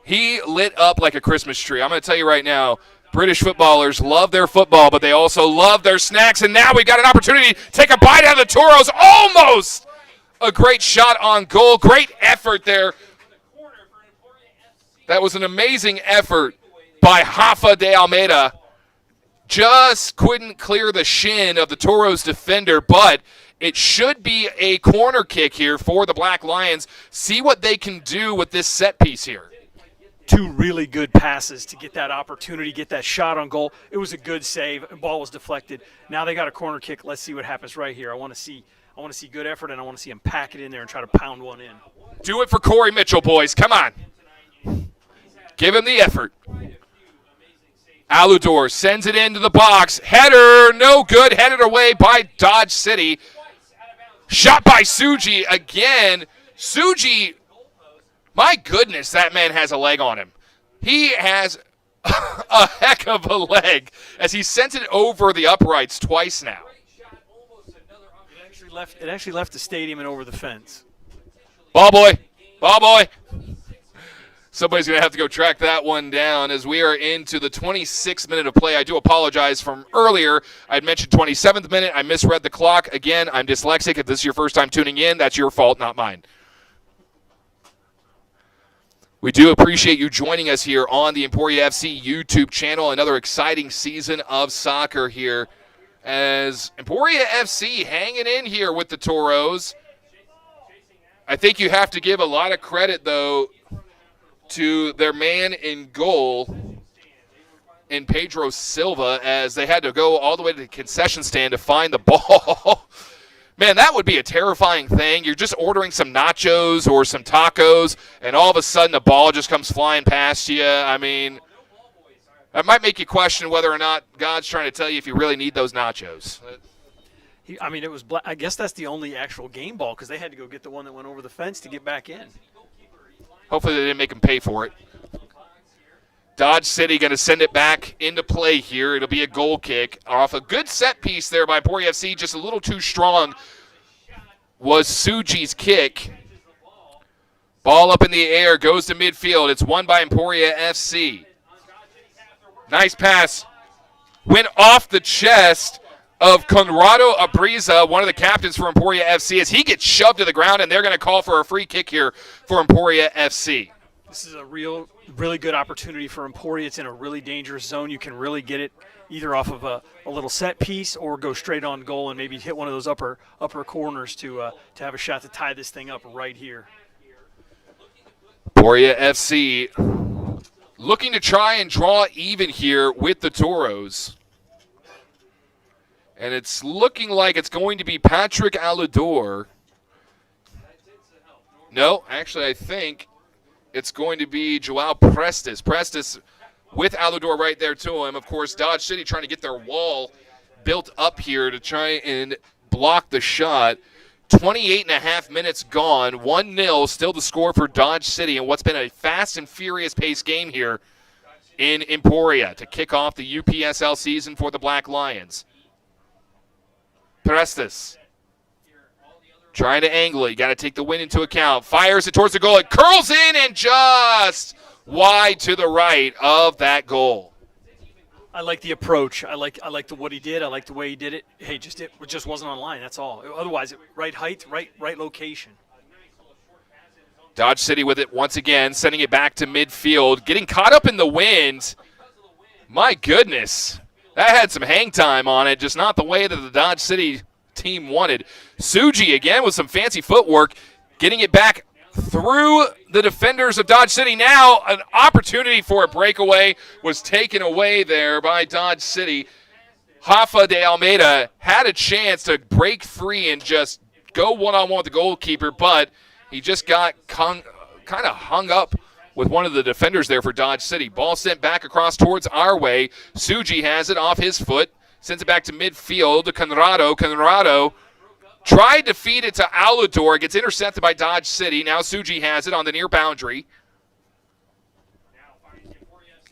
He lit up like a Christmas tree. I'm going to tell you right now, British footballers love their football, but they also love their snacks. And now we've got an opportunity to take a bite out of the Toros. Almost a great shot on goal. Great effort there. That was an amazing effort by Rafa de Almeida. Just couldn't clear the shin of the Toros defender, but it should be a corner kick here for the Black Lions. See what they can do with this set piece here. 2 really good passes to get that opportunity, get that shot on goal. It was a good save. The ball was deflected. Now they got a corner kick. Let's see what happens right here. I want to see good effort, and I want to see him pack it in there and try to pound one in. Do it for Corey Mitchell, boys. Come on. Give him the effort. Aludor sends it into the box. Header, no good. Headed away by Dodge City. Shot by Suji again. Suji, my goodness, that man has a leg on him. He has a heck of a leg as he sent it over the uprights twice now. It actually left the stadium and over the fence. Ball boy. Ball boy. Somebody's going to have to go track that one down as we are into the 26th minute of play. I do apologize from earlier. I had mentioned 27th minute. I misread the clock. Again, I'm dyslexic. If this is your first time tuning in, that's your fault, not mine. We do appreciate you joining us here on the Emporia FC YouTube channel. Another exciting season of soccer here as Emporia FC hanging in here with the Toros. I think you have to give a lot of credit, though, to their man in goal in Pedro Silva as they had to go all the way to the concession stand to find the ball. Man, that would be a terrifying thing. You're just ordering some nachos or some tacos, and all of a sudden the ball just comes flying past you. I mean, that might make you question whether or not God's trying to tell you if you really need those nachos. It was. I guess that's the only actual game ball because they had to go get the one that went over the fence to get back in. Hopefully they didn't make him pay for it. Dodge City going to send it back into play here. It'll be a goal kick off a good set piece there by Emporia FC. Just a little too strong was Suji's kick. Ball up in the air, goes to midfield. It's won by Emporia FC. Nice pass. Went off the chest of Conrado Abriza, one of the captains for Emporia FC, as he gets shoved to the ground, and they're going to call for a free kick here for Emporia FC. This is a really good opportunity for Emporia. It's in a really dangerous zone. You can really get it either off of a little set piece or go straight on goal and maybe hit one of those upper corners to have a shot to tie this thing up right here. Emporia FC looking to try and draw even here with the Toros. And it's looking like it's going to be Patrick Aludor. No, actually, I think it's going to be Joao Prestes. Prestes with Aludor right there to him. Of course, Dodge City trying to get their wall built up here to try and block the shot. 28.5 minutes gone. 1-0 still the score for Dodge City in what's been a fast and furious paced game here in Emporia to kick off the UPSL season for the Black Lions. Prestes trying to angle it. You got to take the wind into account. Fires it towards the goal. It curls in and just wide to the right of that goal. I like the approach. I like what he did. I like the way he did it. Hey, it just wasn't on line. That's all. Otherwise, right height, right location. Dodge City with it once again, sending it back to midfield, getting caught up in the wind. My goodness. That had some hang time on it, just not the way that the Dodge City team wanted. Suji, again, with some fancy footwork, getting it back through the defenders of Dodge City. Now an opportunity for a breakaway was taken away there by Dodge City. Rafa de Almeida had a chance to break free and just go one-on-one with the goalkeeper, but he just got kind of hung up with one of the defenders there for Dodge City. Ball sent back across towards our way. Suji has it off his foot, sends it back to midfield to Conrado. Conrado tried to feed it to Aludor. Gets intercepted by Dodge City. Now Suji has it on the near boundary.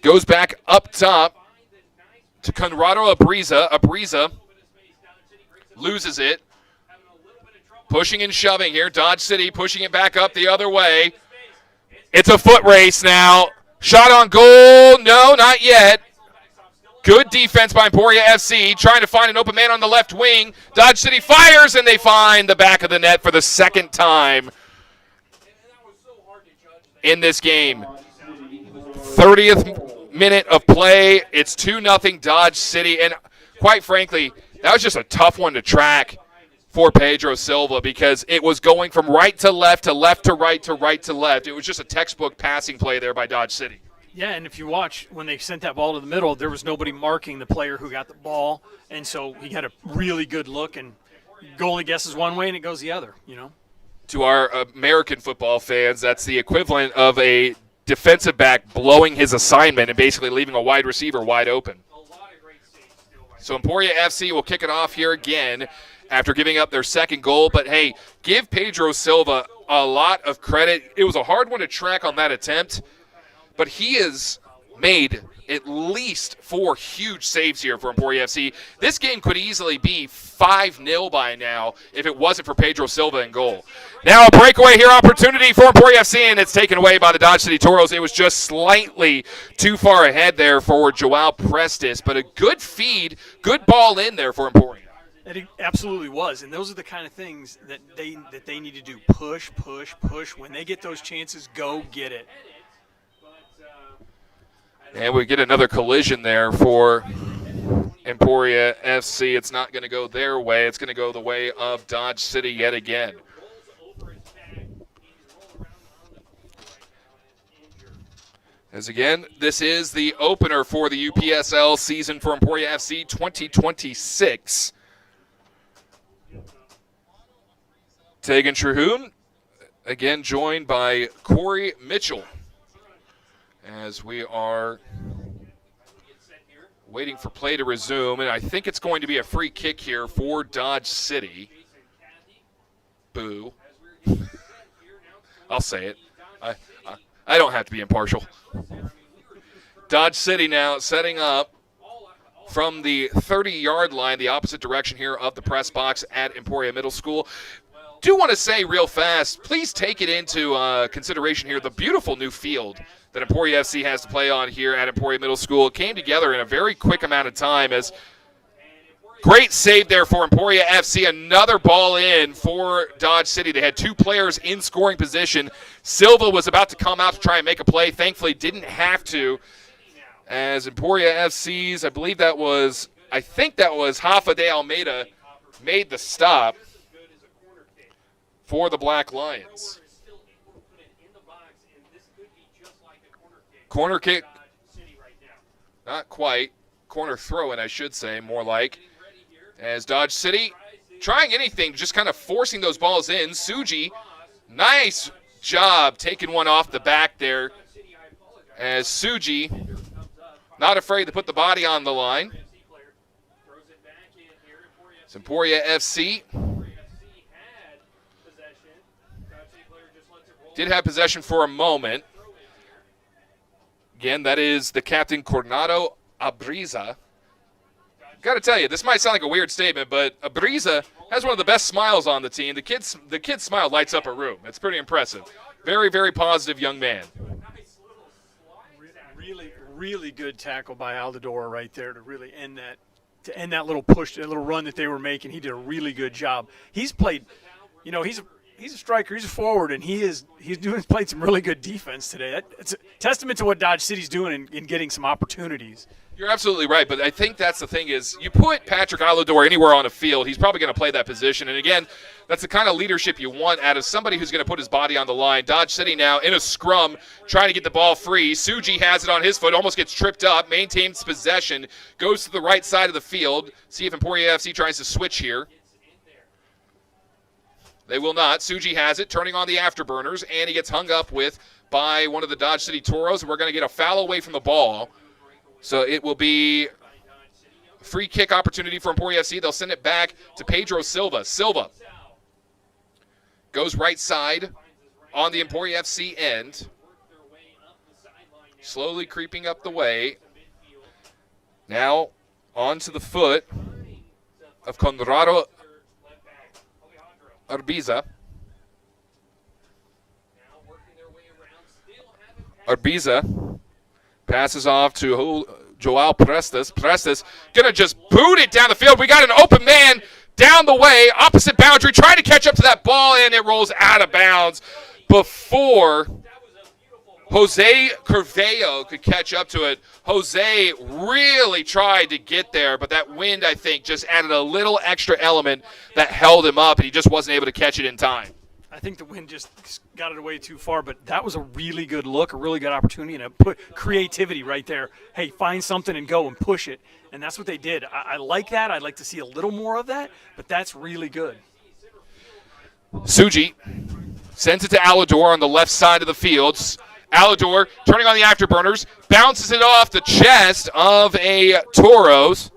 Goes back up top to Conrado Abriza. Abriza loses it. Pushing and shoving here. Dodge City pushing it back up the other way. It's a foot race now. Shot on goal. No, not yet. Good defense by Emporia FC, trying to find an open man on the left wing. Dodge City fires, and they find the back of the net for the second time in this game. 30th minute of play. It's 2-0 Dodge City, and quite frankly, that was just a tough one to track for Pedro Silva because it was going from right to left to left to right to right to left. It was just a textbook passing play there by Dodge City. Yeah, and if you watch, when they sent that ball to the middle, there was nobody marking the player who got the ball, and so he had a really good look, and goalie guesses one way and it goes the other, you know. To our American football fans, that's the equivalent of a defensive back blowing his assignment and basically leaving a wide receiver wide open. So Emporia FC will kick it off here again after giving up their second goal, but hey, give Pedro Silva a lot of credit. It was a hard one to track on that attempt, but he has made at least 4 huge saves here for Emporia FC. This game could easily be 5-0 by now if it wasn't for Pedro Silva in goal. Now a breakaway here opportunity for Emporia FC, and it's taken away by the Dodge City Toros. It was just slightly too far ahead there for Joao Prestes, but a good feed, good ball in there for Emporia. It absolutely was, and those are the kind of things that they need to do. Push, push, push. When they get those chances, go get it. And we get another collision there for Emporia FC. It's not going to go their way. It's going to go the way of Dodge City yet again. As again, this is the opener for the UPSL season for Emporia FC 2026. Tegan Terhune, again joined by Corey Mitchell, as we are waiting for play to resume, and I think it's going to be a free kick here for Dodge City. Boo. I'll say it. I don't have to be impartial. Dodge City now setting up from the 30-yard line, the opposite direction here of the press box at Emporia Middle School. Do want to say real fast, please take it into consideration here, the beautiful new field that Emporia FC has to play on here at Emporia Middle School. It came together in a very quick amount of time. As great save there for Emporia FC. Another ball in for Dodge City. They had 2 players in scoring position. Silva was about to come out to try and make a play. Thankfully didn't have to. As Emporia FC's, I think that was Rafa de Almeida made the stop for the Black Lions. Corner kick, not quite. Corner throw-in, I should say, more like. As Dodge City trying anything, just kind of forcing those balls in. Suji, nice job taking one off the back there. As Suji, not afraid to put the body on the line. It's Emporia FC. Did have possession for a moment. Again, that is the captain, Coronado Abriza. Got to tell you, this might sound like a weird statement, but Abriza has one of the best smiles on the team. The kid's smile lights up a room. It's pretty impressive. Very, very positive young man. Really, really good tackle by Aldador right there to really end that little push, that little run that they were making. He did a really good job. He's played, you know, he's a striker, he's a forward, and he's played some really good defense today. It's a testament to what Dodge City's doing in getting some opportunities. You're absolutely right, but I think that's the thing is you put Patrick Alador anywhere on a field, he's probably going to play that position. And again, that's the kind of leadership you want out of somebody who's going to put his body on the line. Dodge City now in a scrum, trying to get the ball free. Suji has it on his foot, almost gets tripped up, maintains possession, goes to the right side of the field. See if Emporia FC tries to switch here. They will not. Suji has it, turning on the afterburners, and he gets hung up with by one of the Dodge City Toros. We're going to get a foul away from the ball. So it will be a free kick opportunity for Emporia FC. They'll send it back to Pedro Silva. Silva goes right side on the Emporia FC end. Slowly creeping up the way. Now onto the foot of Conrado Arbiza. Arbiza passes off to Joao Prestes. Prestes going to just boot it down the field. We got an open man down the way, opposite boundary, trying to catch up to that ball, and it rolls out of bounds before Jose Carvalho could catch up to it. Jose really tried to get there, but that wind, I think, just added a little extra element that held him up, and he just wasn't able to catch it in time. I think the wind just got it away too far, but that was a really good look, a really good opportunity, and put creativity right there. Hey, find something and go and push it, and that's what they did. I like that. I'd like to see a little more of that, but that's really good. Suji sends it to Alador on the left side of the fields. Alador turning on the afterburners, bounces it off the chest of a Toros.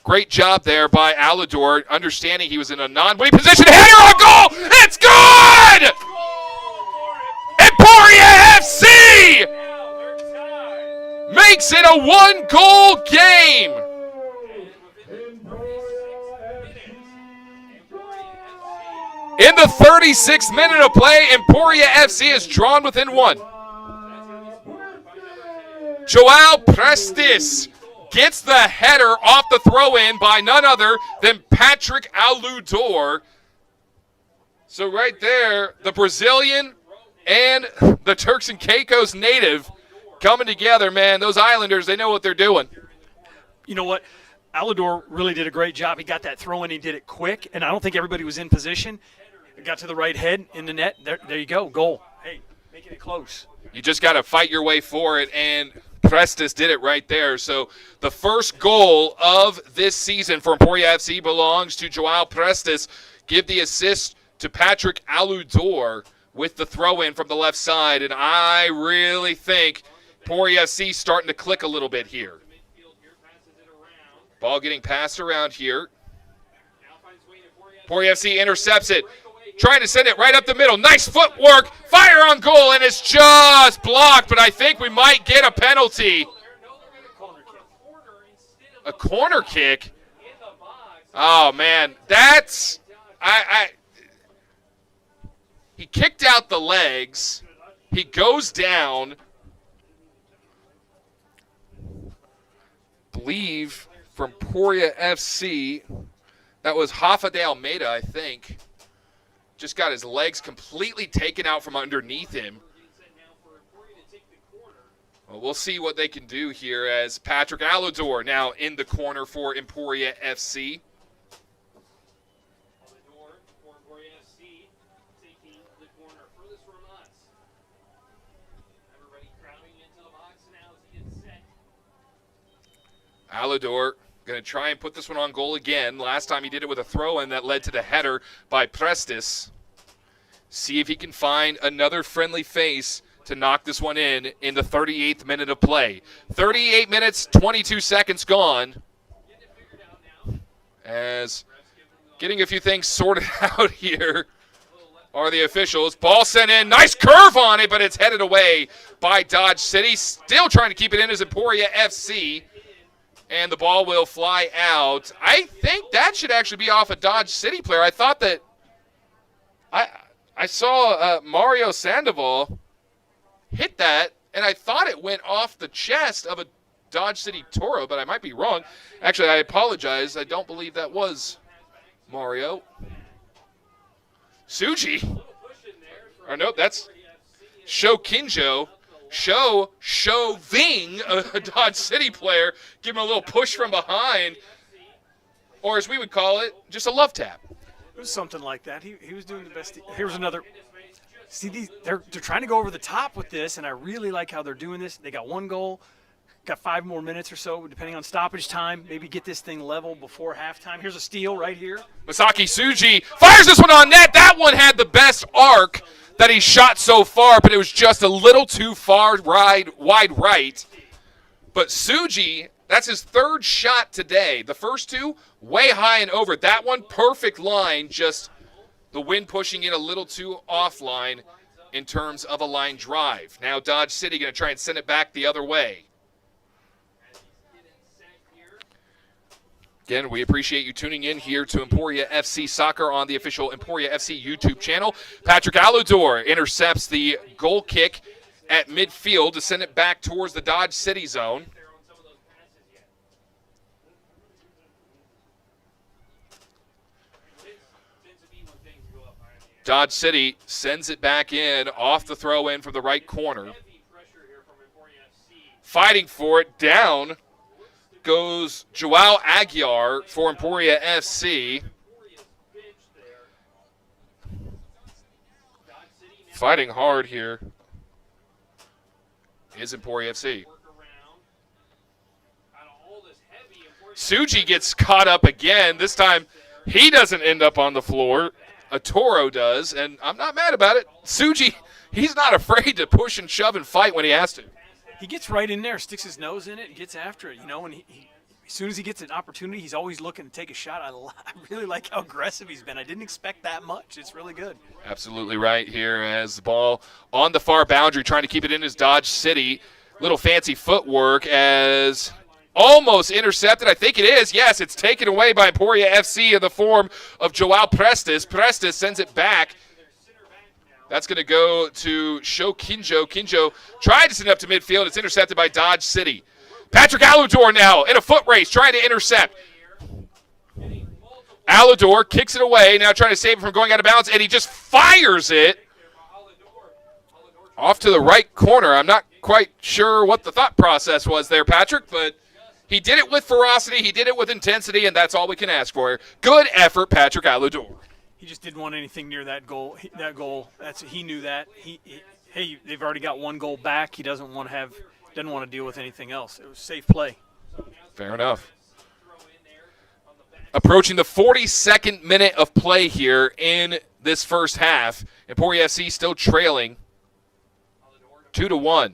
Great job there by Alador, understanding he was in a non-winning position. Header on goal! It's good! Emporia FC makes it a one-goal game. In the 36th minute of play, Emporia FC is drawn within one. Joao Prestes gets the header off the throw-in by none other than Patrick Aludor. So right there, the Brazilian and the Turks and Caicos native coming together, man. Those Islanders, they know what they're doing. You know what? Aludor really did a great job. He got that throw-in. He did it quick, and I don't think everybody was in position. It got to the right head in the net. There you go, goal. Hey, making it close. You just got to fight your way for it, and Prestes did it right there. So the first goal of this season for Emporia FC belongs to Joao Prestes. Give the assist to Patrick Aludor with the throw-in from the left side, and I really think Emporia FC starting to click a little bit here. Ball getting passed around here. Emporia FC intercepts it. Trying to send it right up the middle. Nice footwork. Fire on goal, and it's just blocked, but I think we might get a penalty. A corner kick? Oh, man. That's... He kicked out the legs. He goes down. Believe from Emporia FC. That was Rafa de Almeida, I think. Just got his legs completely taken out from underneath him. Well, we'll see what they can do here as Patrick Aludor now in the corner for Emporia FC. Aludor going to try and put this one on goal again. Last time he did it with a throw-in that led to the header by Prestes. See if he can find another friendly face to knock this one in the 38th minute of play. 38 minutes, 22 seconds gone. As getting a few things sorted out here are the officials. Ball sent in. Nice curve on it, but it's headed away by Dodge City. Still trying to keep it in as Emporia FC. And the ball will fly out. I think that should actually be off a Dodge City player. I thought that I saw Mario Sandoval hit that, and I thought it went off the chest of a Dodge City Toro, but I might be wrong. Actually, I apologize. I don't believe that was Mario. Suji. Or nope, that's Shokinjo. Shoving a Dodge City player, give him a little push from behind, or as we would call it, just a love tap. It was something like that. He was doing the best. Here's another. See, they're trying to go over the top with this, and I really like how they're doing this. They got one goal, got 5 more minutes or so, depending on stoppage time. Maybe get this thing level before halftime. Here's a steal right here. Masaki Suji fires this one on net. That one had the best arc that he shot so far, but it was just a little too far wide right. But Suji, that's his third shot today. The first two, way high and over. That one, perfect line, just the wind pushing it a little too offline in terms of a line drive. Now Dodge City going to try and send it back the other way. Again, we appreciate you tuning in here to Emporia FC Soccer on the official Emporia FC YouTube channel. Patrick Aludor intercepts the goal kick at midfield to send it back towards the Dodge City zone. Dodge City sends it back in off the throw in from the right corner. Fighting for it. Down goes Joao Aguiar for Emporia FC. Fighting hard here is Emporia FC. Suji gets caught up again. This time he doesn't end up on the floor. A Toro does, and I'm not mad about it. Suji, he's not afraid to push and shove and fight when he has to. He gets right in there, sticks his nose in it, and gets after it. And as soon as he gets an opportunity, he's always looking to take a shot. I really like how aggressive he's been. I didn't expect that much. It's really good. Absolutely right here as the ball on the far boundary, trying to keep it in his Dodge City. Little fancy footwork as almost intercepted. I think it is. Yes, it's taken away by Emporia FC in the form of Joao Prestes. Prestes sends it back. That's going to go to Sho Kinjo. Kinjo tried to send it up to midfield. It's intercepted by Dodge City. Patrick Alador now in a foot race trying to intercept. Alador kicks it away, now trying to save it from going out of bounds, and he just fires it off to the right corner. I'm not quite sure what the thought process was there, Patrick, but he did it with ferocity, he did it with intensity, and that's all we can ask for. Good effort, Patrick Alador. He just didn't want anything near that goal. He knew that. Hey, they've already got one goal back. He doesn't want to deal with anything else. It was safe play. Fair enough. Approaching the 42nd minute of play here in this first half. Emporia FC still trailing 2-1.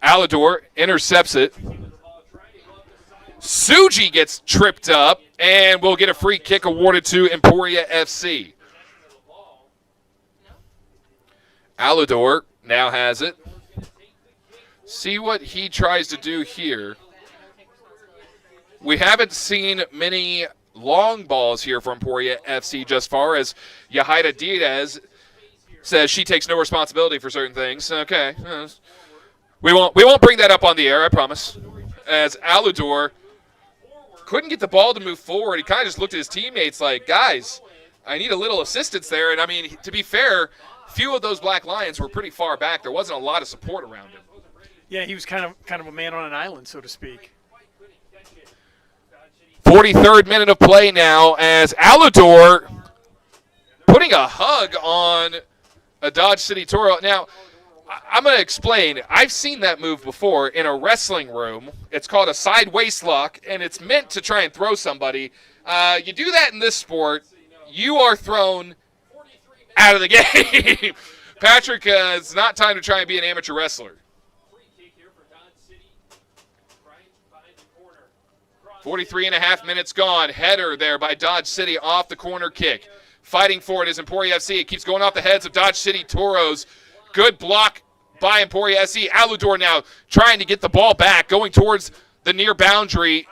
Alador intercepts it. Suji gets tripped up, and we'll get a free kick awarded to Emporia FC. Alador now has it. See what he tries to do here. We haven't seen many long balls here from Emporia FC just far, as Yahaira Diaz says she takes no responsibility for certain things. Okay. We won't bring that up on the air, I promise. As Alador couldn't get the ball to move forward. He kind of just looked at his teammates like, guys, I need a little assistance there. And, I mean, to be fair, few of those Black Lions were pretty far back. There wasn't a lot of support around him. Yeah, he was kind of a man on an island, so to speak. 43rd minute of play now as Alador putting a hug on a Dodge City Toro. Now, I'm going to explain. I've seen that move before in a wrestling room. It's called a side waist lock, and it's meant to try and throw somebody. You do that in this sport, you are thrown out of the game. Patrick, it's not time to try and be an amateur wrestler. 43.5 minutes gone. Header there by Dodge City off the corner kick. Fighting for it is Emporia FC. It keeps going off the heads of Dodge City Toros. Good block by Emporia FC. Alador now trying to get the ball back, going towards the near boundary.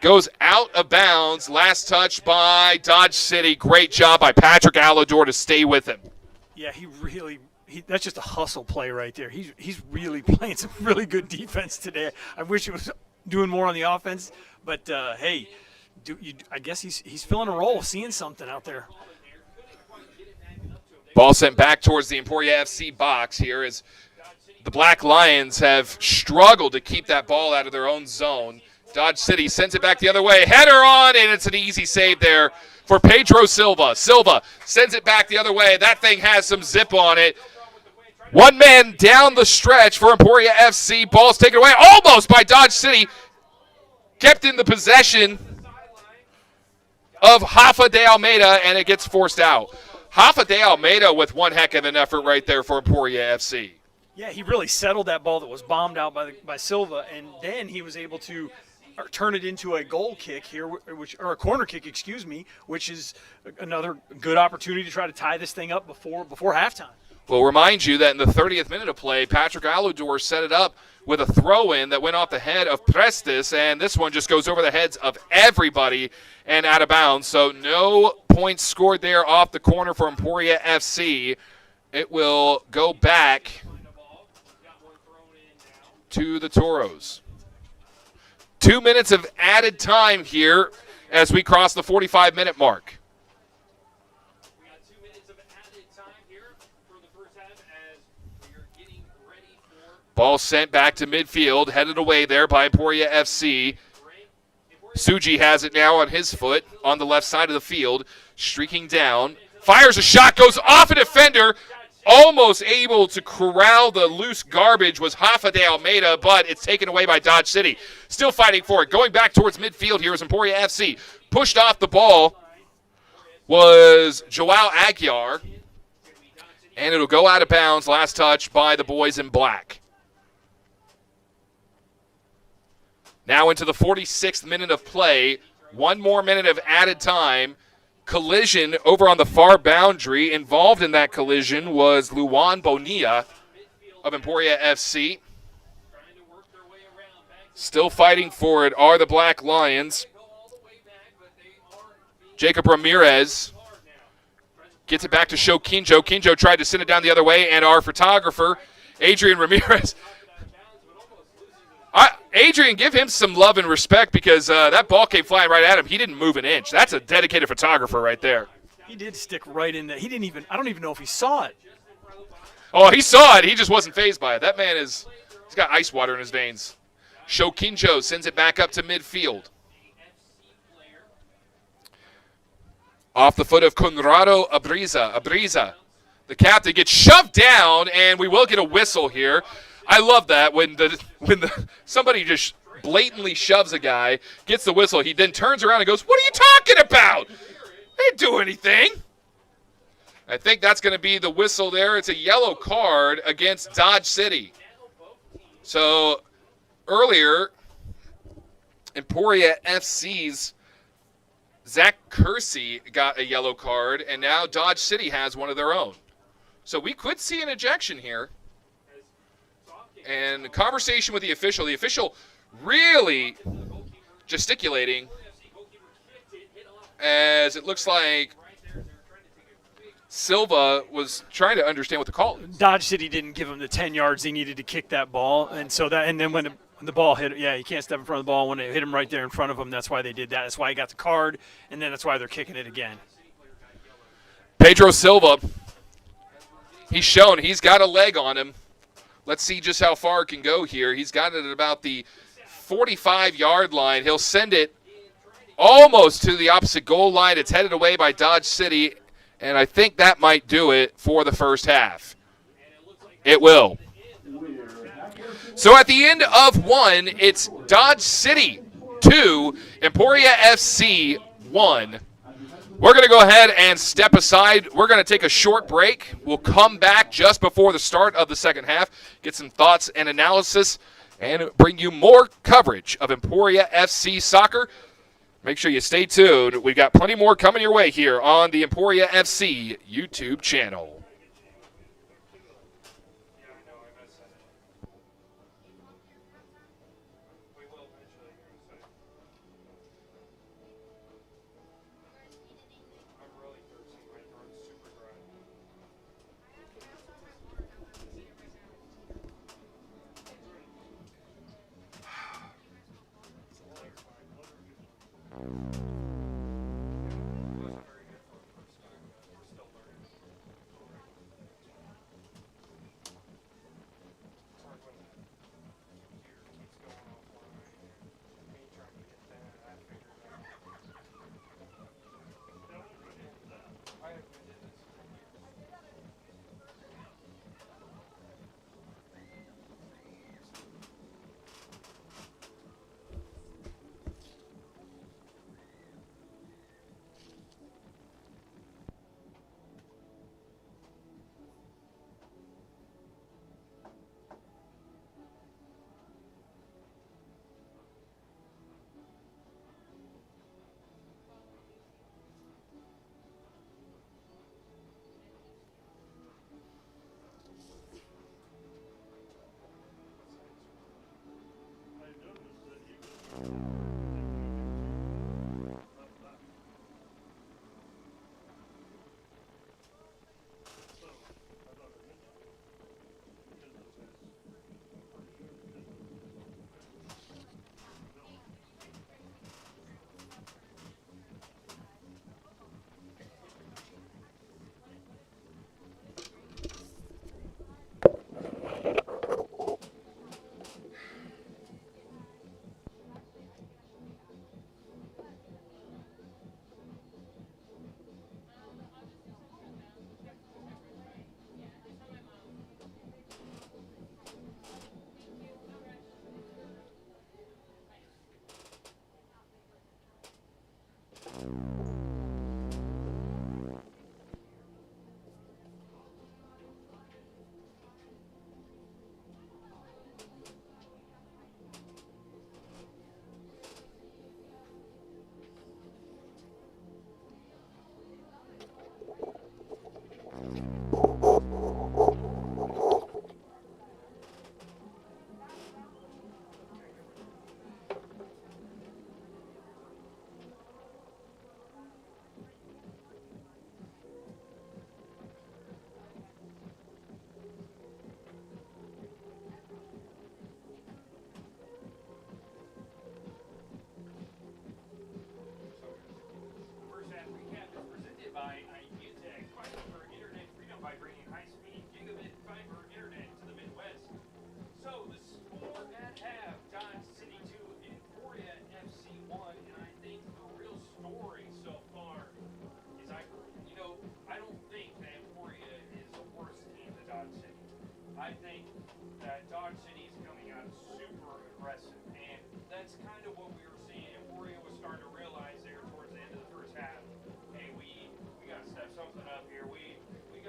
Goes out of bounds. Last touch by Dodge City. Great job by Patrick Alador to stay with him. Yeah, that's just a hustle play right there. He's really playing some really good defense today. I wish he was doing more on the offense, but hey, I guess he's feeling a role, seeing something out there. Ball sent back towards the Emporia FC box here as the Black Lions have struggled to keep that ball out of their own zone. Dodge City sends it back the other way. Header on, and it's an easy save there for Pedro Silva. Silva sends it back the other way. That thing has some zip on it. One man down the stretch for Emporia FC. Ball's taken away almost by Dodge City. Kept in the possession of Rafa de Almeida, and it gets forced out. Rafa de Almeida with one heck of an effort right there for Emporia FC. Yeah, he really settled that ball that was bombed out by Silva, and then he was able to turn it into a goal kick here, or a corner kick, which is another good opportunity to try to tie this thing up before halftime. We'll remind you that in the 30th minute of play, Patrick Alador set it up with a throw-in that went off the head of Prestes, and this one just goes over the heads of everybody and out of bounds. So no points scored there off the corner for Emporia FC. It will go back to the Toros. 2 minutes of added time here as we cross the 45-minute mark. We got 2 minutes of added time here for the first half as we are getting ready for. Ball sent back to midfield, headed away there by Emporia FC. Suji has it now on his foot on the left side of the field, streaking down. Fires a shot, goes off a defender. Almost able to corral the loose garbage was Hafa de Almeida, but it's taken away by Dodge City. Still fighting for it. Going back towards midfield here is Emporia FC. Pushed off the ball was Joao Aguiar, and it'll go out of bounds. Last touch by the boys in black. Now into the 46th minute of play. 1 more minute of added time. Collision over on the far boundary. Involved in that collision was Luan Bonilla of Emporia FC. Still fighting for it are the Black Lions. Jacob Ramirez gets it back to Shokinjo. Kinjo tried to send it down the other way, and our photographer, Adrian Ramirez. Adrian, give him some love and respect because that ball came flying right at him. He didn't move an inch. That's a dedicated photographer right there. He did stick right in there. He didn't even – I don't even know if he saw it. Oh, he saw it. He just wasn't fazed by it. That man he's got ice water in his veins. Shokinjo sends it back up to midfield. Off the foot of Conrado Abriza. The captain gets shoved down, and we will get a whistle here. I love that when somebody just blatantly shoves a guy, gets the whistle, he then turns around and goes, "What are you talking about? I didn't do anything." I think that's going to be the whistle there. It's a yellow card against Dodge City. So earlier, Emporia FC's Zach Kersey got a yellow card, and now Dodge City has one of their own. So we could see an ejection here. And conversation with the official really gesticulating as it looks like Silva was trying to understand what the call is. Dodge City didn't give him the 10 yards he needed to kick that ball, and then when the ball hit, you can't step in front of the ball. When it hit him right there in front of him, that's why they did that. That's why he got the card, and then that's why they're kicking it again. Pedro Silva, he's shown he's got a leg on him. Let's see just how far it can go here. He's got it at about the 45-yard line. He'll send it almost to the opposite goal line. It's headed away by Dodge City, and I think that might do it for the first half. It will. So at the end of 1, it's Dodge City 2, Emporia FC 1. We're going to go ahead and step aside. We're going to take a short break. We'll come back just before the start of the second half, get some thoughts and analysis, and bring you more coverage of Emporia FC soccer. Make sure you stay tuned. We've got plenty more coming your way here on the Emporia FC YouTube channel.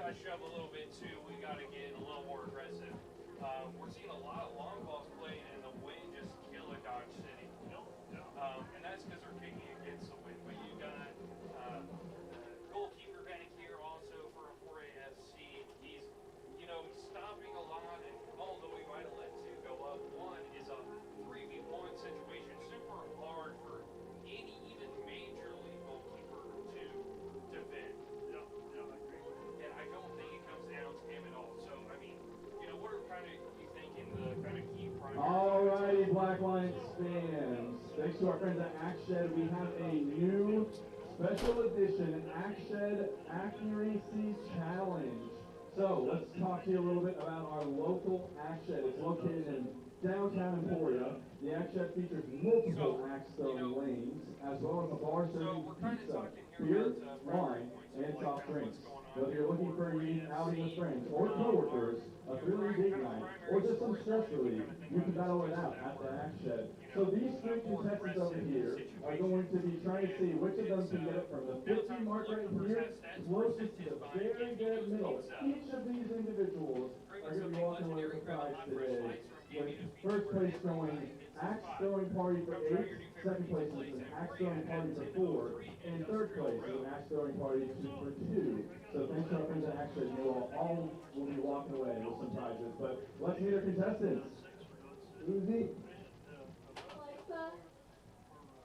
got to shove a little bit too. We got to get a little more aggressive. We're seeing a lot of long balls played, and the wind just killing Dodge City. And that's because they're kicking against the wind. But you got the goalkeeper back here also for Emporia FC. He's, he's stopping a lot, and although we might have let two go up, one is a 3v1 situation. Super hard for any even major league goalkeeper to defend. And I don't think it comes down to him at all. So, I mean, what are you thinking the kind of key priorities? Alrighty, Black Lions fans. Thanks to our friends at Axe we have a new special edition Axe Accuracy Challenge. So let's talk to you a little bit about our local Axe. It's located in downtown Emporia. The Axe features multiple axe throwing lanes, as well as a bar serving pizza, beer, wine, and soft drinks. Whether you're looking for a unique outing with friends or coworkers, a thrilling date night, or just some stress relief, you can battle it out at the Axe Shed. So these three contestants over here are going to be trying to see which of them can get it from the 50 mark right here closest to the very dead middle. Each of these individuals are going to be walking away with a prize today. With first place going Axe Throwing Party for 8, second place is an Axe Throwing Party for 4, and third place is an Axe Throwing Party for 2. So thanks to our friends at Axe, you all will be walking away with some prizes. But let's meet our contestants. Uzi. Alexa.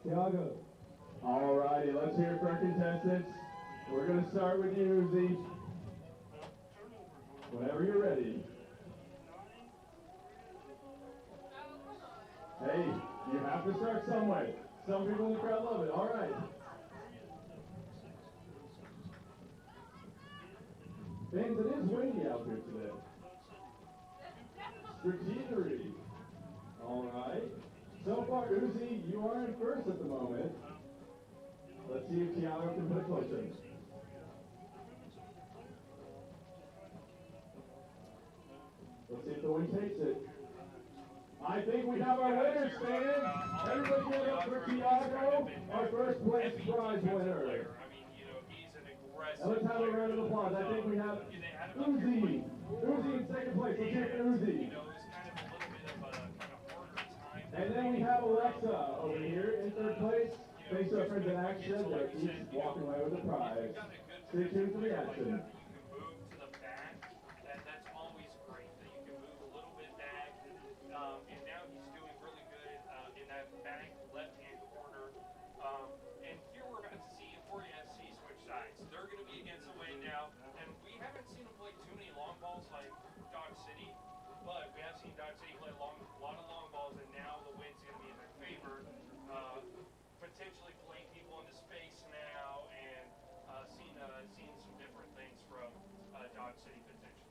Tiago. Alrighty, let's hear it for our contestants. We're going to start with you, Uzi. Whenever you're ready. Hey, you have to start somewhere. Some people in the crowd love it. All right. Fans, it is windy out here today. Strategery. All right. So far, Uzi, you are in first at the moment. Let's see if Tiago can put it closer. Let's see if the wind takes it. I think we have our winners, fans. Everybody give it up for Tiago, our first place prize winner. He's an aggressive. And let's have a round of applause. I think we have Uzi. Uzi in second place. Let's hear it for Uzi. It was kind of a little bit of a kind of harder time. And then we have Alexa over here in third place. Thanks to our friends at Action, they're each walking away with a prize. Stay tuned for the action. But we have seen Dodge City play a lot of long balls, and now the wind's going to be in their favor. Potentially playing people into space now, and seeing some different things from Dodge City potentially.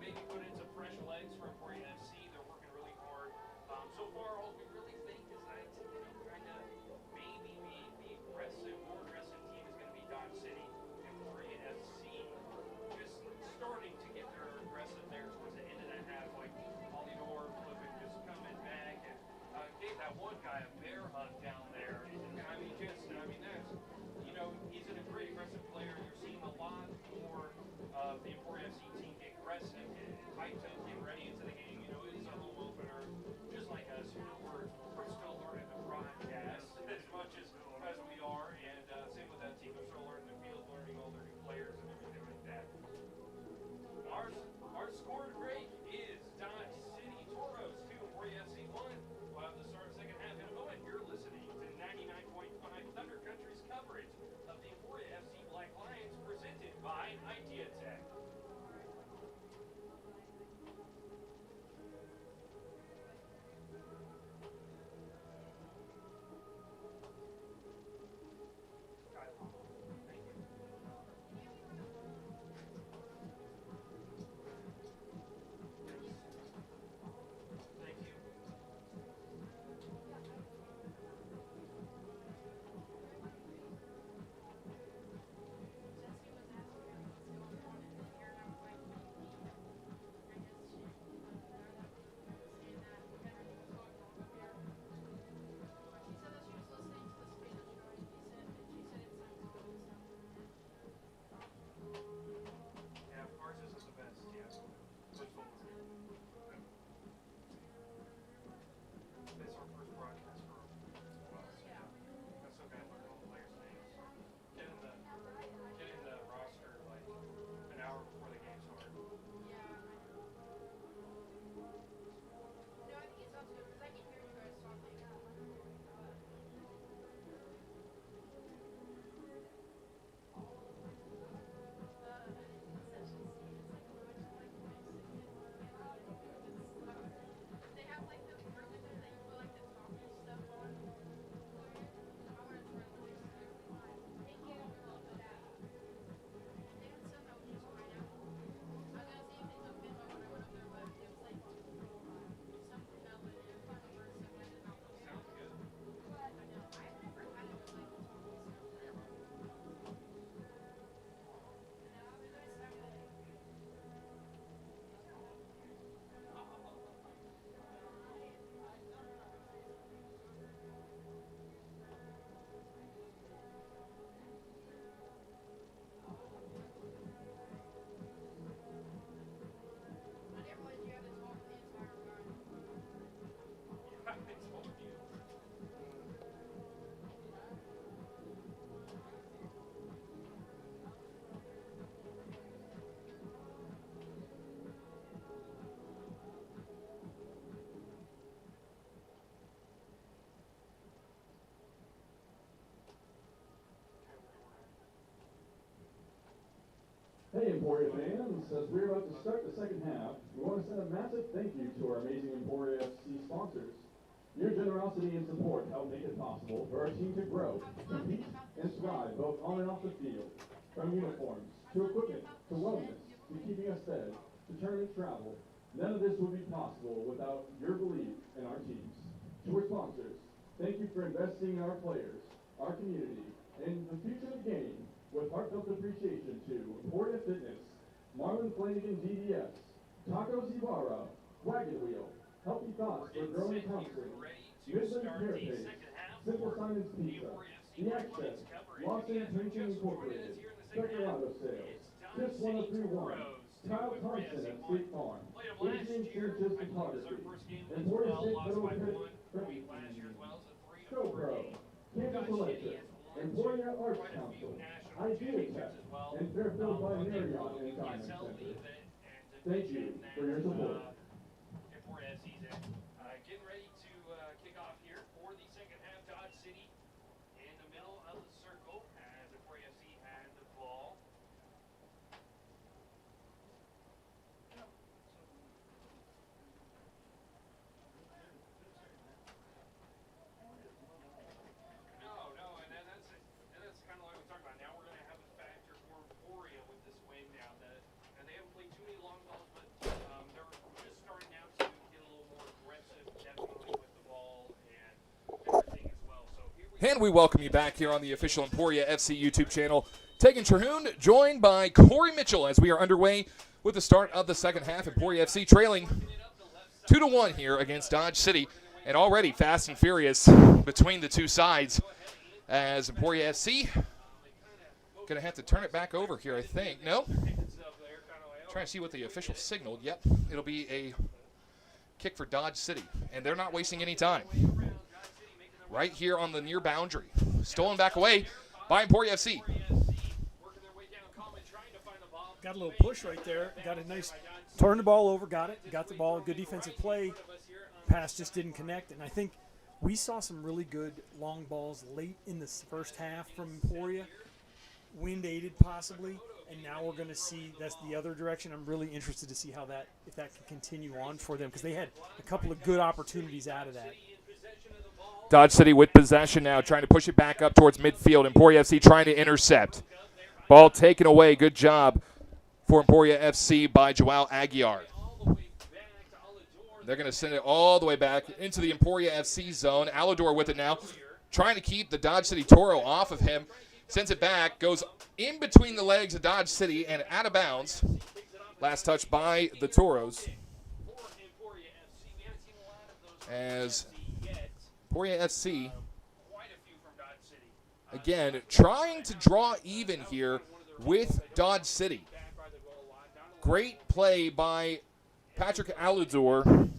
maybe put in some fresh legs for Emporia FC. They're working really hard. So far, all we really think is that, kind of maybe the more aggressive team is going to be Dodge City. Emporia FC just starting to get their aggressive there towards the end of that half, like Polydor flipping, just coming back and gave that one guy a bear hug down there. He's a great aggressive player. You're seeing a lot more of the Emporia FC team get aggressive and hyped up, get ready into the game. It is our home opener. Just like us, we're still learning the broadcast as much as we are, and same with that team. They're still learning the field, learning all their new players and everything like that. Our score to break is Dodge City Toros 2, Emporia FC 1. We'll have the start of the second half in a moment. You're listening to 99.5 Thunder Country's coverage of the Emporia FC Black Lions, presented by Idea Tech. Hey Emporia fans, as we're about to start the second half, we want to send a massive thank you to our amazing Emporia FC sponsors. Your generosity and support help make it possible for our team to grow, compete, and thrive both on and off the field. From uniforms, to equipment, to wellness, to keeping us fed, to tournament travel, none of this would be possible without your belief in our teams. To our sponsors, thank you for investing in our players, our community, and the future of the game. With heartfelt appreciation to Emporia Fitness, Marlon Flanagan DDS, Tacos Ibarra, Wagon Wheel, Healthy Thoughts for Growing Counseling, Midland Parapage, Simple Simon's Pizza, The Access, Los Angeles Drinking Incorporated, Speculado Sales, Just 1031, Kyle Thompson at State Farm, Adrian Sanchez Photography, Emporia State Federal Credit Scope Pro, Campus Electric, Emporia Arts Council, Idea Tech, and Fairfield by Marriott and Diamond Center. Thank you for your support. Emporia season. Getting ready to kick off here for the second half. Dodge City in the middle of the circle as Emporia FC had the ball. No, and that's kind of like we talked about. Now we're going to have a factor for Emporia with this win now. And they haven't played too many long balls, but And we welcome you back here on the official Emporia FC YouTube channel. Tegan Terhune, joined by Corey Mitchell as we are underway with the start of the second half. Emporia FC trailing 2-1 here against Dodge City. And already fast and furious between the two sides as Emporia FC going to have to turn it back over here, I think. No? Trying to see what the official signaled. Yep, it'll be a kick for Dodge City. And they're not wasting any time. Right here on the near boundary. Stolen back away by Emporia FC. Got a little push right there. Got a nice turn the ball over. Got it. Got the ball. Good defensive play. Pass just didn't connect. And I think we saw some really good long balls late in the first half from Emporia. Wind aided possibly. And now we're going to see that's the other direction. I'm really interested to see how that, if that can continue on for them, because they had a couple of good opportunities out of that. Dodge City with possession now, trying to push it back up towards midfield. Emporia FC trying to intercept. Ball taken away. Good job for Emporia FC by Joao Aguiar. They're going to send it all the way back into the Emporia FC zone. Alador with it now, trying to keep the Dodge City Toro off of him. Sends it back, goes in between the legs of Dodge City and out of bounds. Last touch by the Toros. As Emporia FC, again, trying to draw even here with Dodge City. Great play by Patrick Alador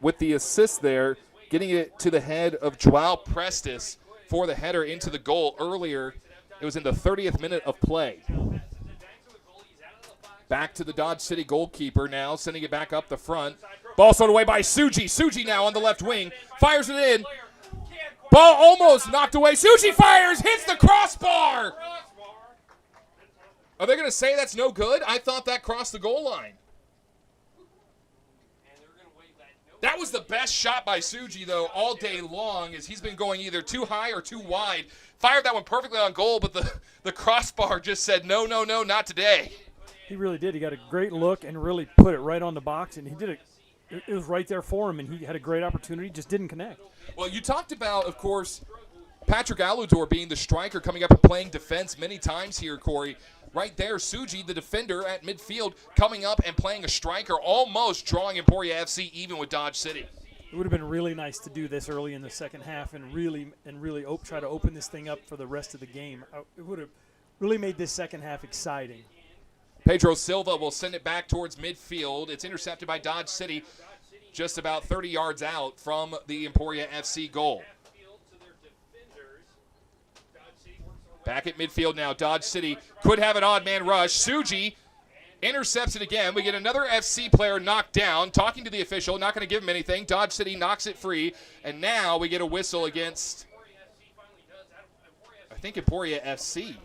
with the assist there, getting it to the head of Joao Prestis for the header into the goal earlier. It was in the 30th minute of play. Back to the Dodge City goalkeeper now, sending it back up the front. Ball thrown away by Suji. Suji now on the left wing. Fires it in. Ball almost knocked away. Suji fires, hits the crossbar. Are they going to say that's no good? I thought that crossed the goal line. That was the best shot by Suji, though, all day long, as he's been going either too high or too wide. Fired that one perfectly on goal, but the crossbar just said, no, no, no, not today. He really did. He got a great look and really put it right on the box, and he did it. It was right there for him, and he had a great opportunity, just didn't connect. Well, you talked about, of course, Patrick Alador being the striker, coming up and playing defense many times here, Corey. Right there, Suji, the defender at midfield, coming up and playing a striker, almost drawing Emporia FC even with Dodge City. It would have been really nice to do this early in the second half and really try to open this thing up for the rest of the game. It would have really made this second half exciting. Pedro Silva will send it back towards midfield. It's intercepted by Dodge City just about 30 yards out from the Emporia FC goal. Back at midfield now, Dodge City could have an odd man rush. Suji intercepts it again. We get another FC player knocked down. Talking to the official, not going to give him anything. Dodge City knocks it free, and now we get a whistle against, I think, Emporia FC.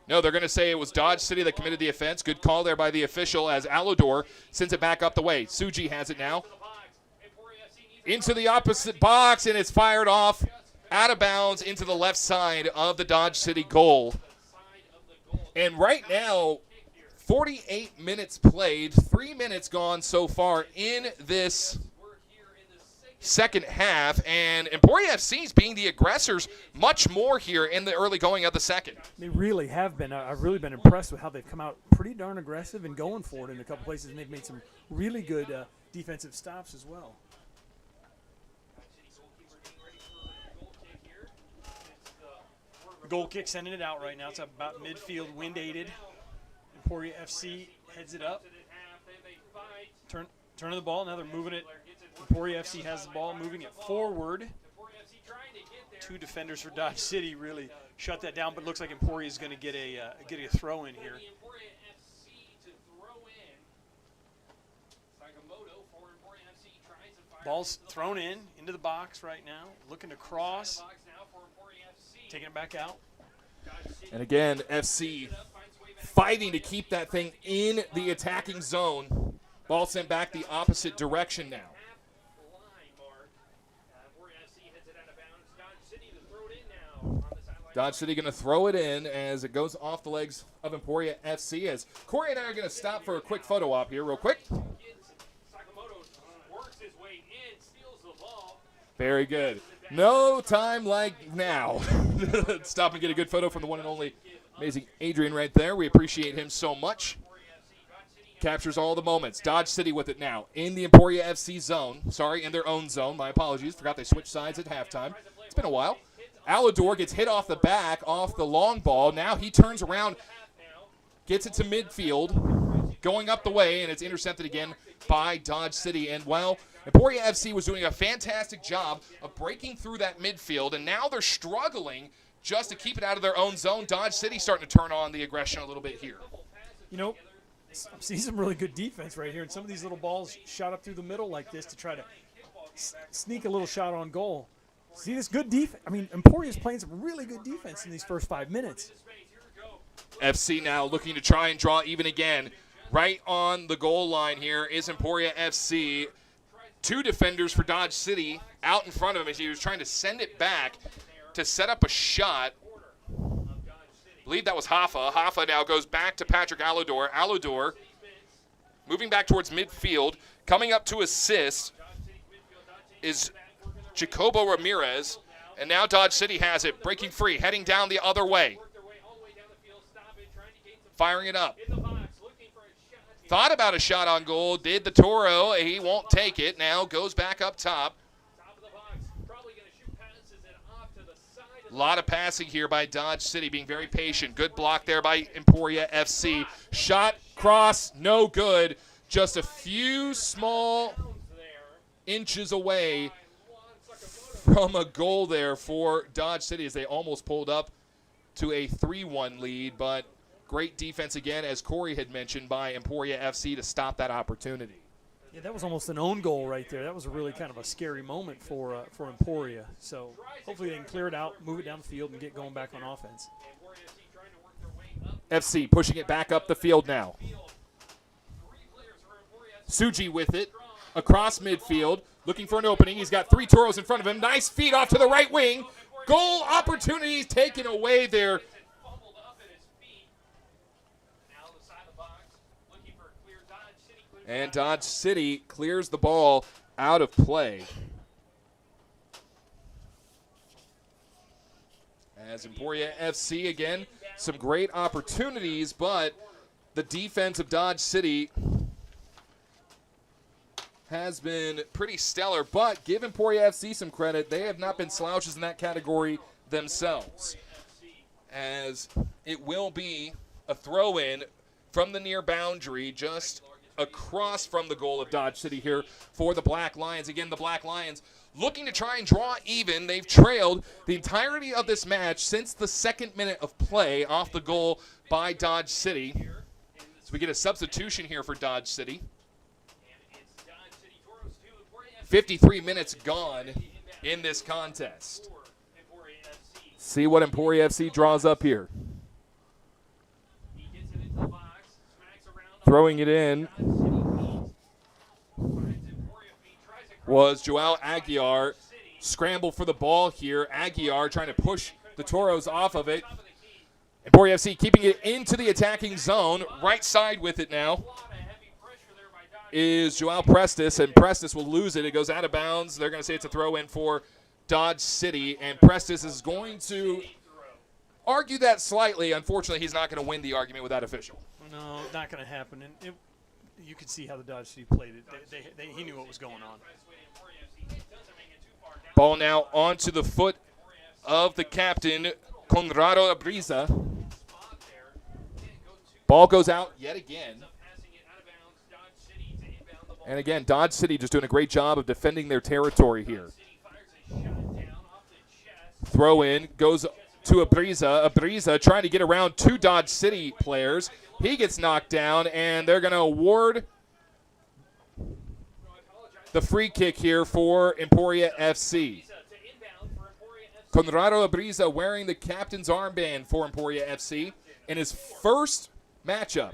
No, they're going to say it was Dodge City that committed the offense. Good call there by the official as Alador sends it back up the way. Suji has it now. Into the opposite box, and it's fired off out of bounds into the left side of the Dodge City goal. And right now, 48 minutes played, 3 minutes gone so far in this second half, and Emporia FC is being the aggressors much more here in the early going of the second. They really have been. I've really been impressed with how they've come out pretty darn aggressive and going for it in a couple places, and they've made some really good defensive stops as well. Goal kick sending it out right now. It's about midfield, wind aided. Emporia FC heads it up. Turn of the ball. Now they're moving it. Emporia FC has the ball, moving it forward. Two defenders for Dodge City really shut that down, but looks like Emporia is going to get a throw in here. Ball's thrown into the box right now. Looking to cross. Taking it back out. And again, FC fighting to keep that thing in the attacking zone. Ball sent back the opposite direction now. Dodge City going to throw it in as it goes off the legs of Emporia FC. As Corey and I are going to stop for a quick photo op here real quick. Very good. No time like now. Stop and get a good photo from the one and only amazing Adrian right there. We appreciate him so much. Captures all the moments. Dodge City with it now in the Emporia FC zone. Sorry, in their own zone. My apologies. Forgot they switched sides at halftime. It's been a while. Alador gets hit off the back, off the long ball. Now he turns around, gets it to midfield, going up the way, and it's intercepted again by Dodge City. And, well, Emporia FC was doing a fantastic job of breaking through that midfield, and now they're struggling just to keep it out of their own zone. Dodge City starting to turn on the aggression a little bit here. You know, I'm seeing some really good defense right here, and some of these little balls shot up through the middle like this to try to sneak a little shot on goal. See this good defense? I mean, Emporia's playing some really good defense in these first 5 minutes. FC now looking to try and draw even again. Right on the goal line here is Emporia FC. 2 defenders for Dodge City out in front of him as he was trying to send it back to set up a shot. I believe that was Hoffa. Hoffa now goes back to Patrick Alador. Alador moving back towards midfield. Coming up to assist is Jacobo Ramirez. And now Dodge City has it, breaking free, heading down the other way. Firing it up. Thought about a shot on goal. Did the Toro. He won't take it. Now goes back up top. A lot of passing here by Dodge City, being very patient. Good block there by Emporia FC. Shot, cross, no good. Just a few small inches away from a goal there for Dodge City as they almost pulled up to a 3-1 lead. But great defense again, as Corey had mentioned, by Emporia FC to stop that opportunity. Yeah, that was almost an own goal right there. That was a really kind of a scary moment for Emporia. So hopefully they can clear it out, move it down the field, and get going back on offense. FC pushing it back up the field now. Suji with it across midfield, looking for an opening. He's got 3 Toros in front of him. Nice feed off to the right wing. Goal opportunities taken away there. And Dodge City clears the ball out of play. As Emporia FC, again, some great opportunities, but the defense of Dodge City has been pretty stellar. But give Emporia FC some credit. They have not been slouches in that category themselves. As it will be a throw-in from the near boundary, just across from the goal of Dodge City here for the Black Lions. Again, the Black Lions looking to try and draw even. They've trailed the entirety of this match since the 2nd minute of play off the goal by Dodge City. So we get a substitution here for Dodge City. 53 minutes gone in this contest. See what Emporia FC draws up here. Throwing it in was Joao Aguiar. Scramble for the ball here. Aguiar trying to push the Toros off of it. Emporia FC keeping it into the attacking zone. Right side with it now is Joao Prestis, and Prestis will lose it. It goes out of bounds. They're going to say it's a throw-in for Dodge City, and Prestis is going to argue that slightly. Unfortunately, he's not going to win the argument with that official. No, not going to happen. And you could see how the Dodge City played it. He knew what was going on. Ball now onto the foot of the captain, Conrado Abriza. Ball goes out yet again. And again, Dodge City just doing a great job of defending their territory here. Throw in goes to Abriza. Abriza trying to get around 2 Dodge City players. He gets knocked down, and they're going to award the free kick here for Emporia FC. Conrado Abriza wearing the captain's armband for Emporia FC in his first matchup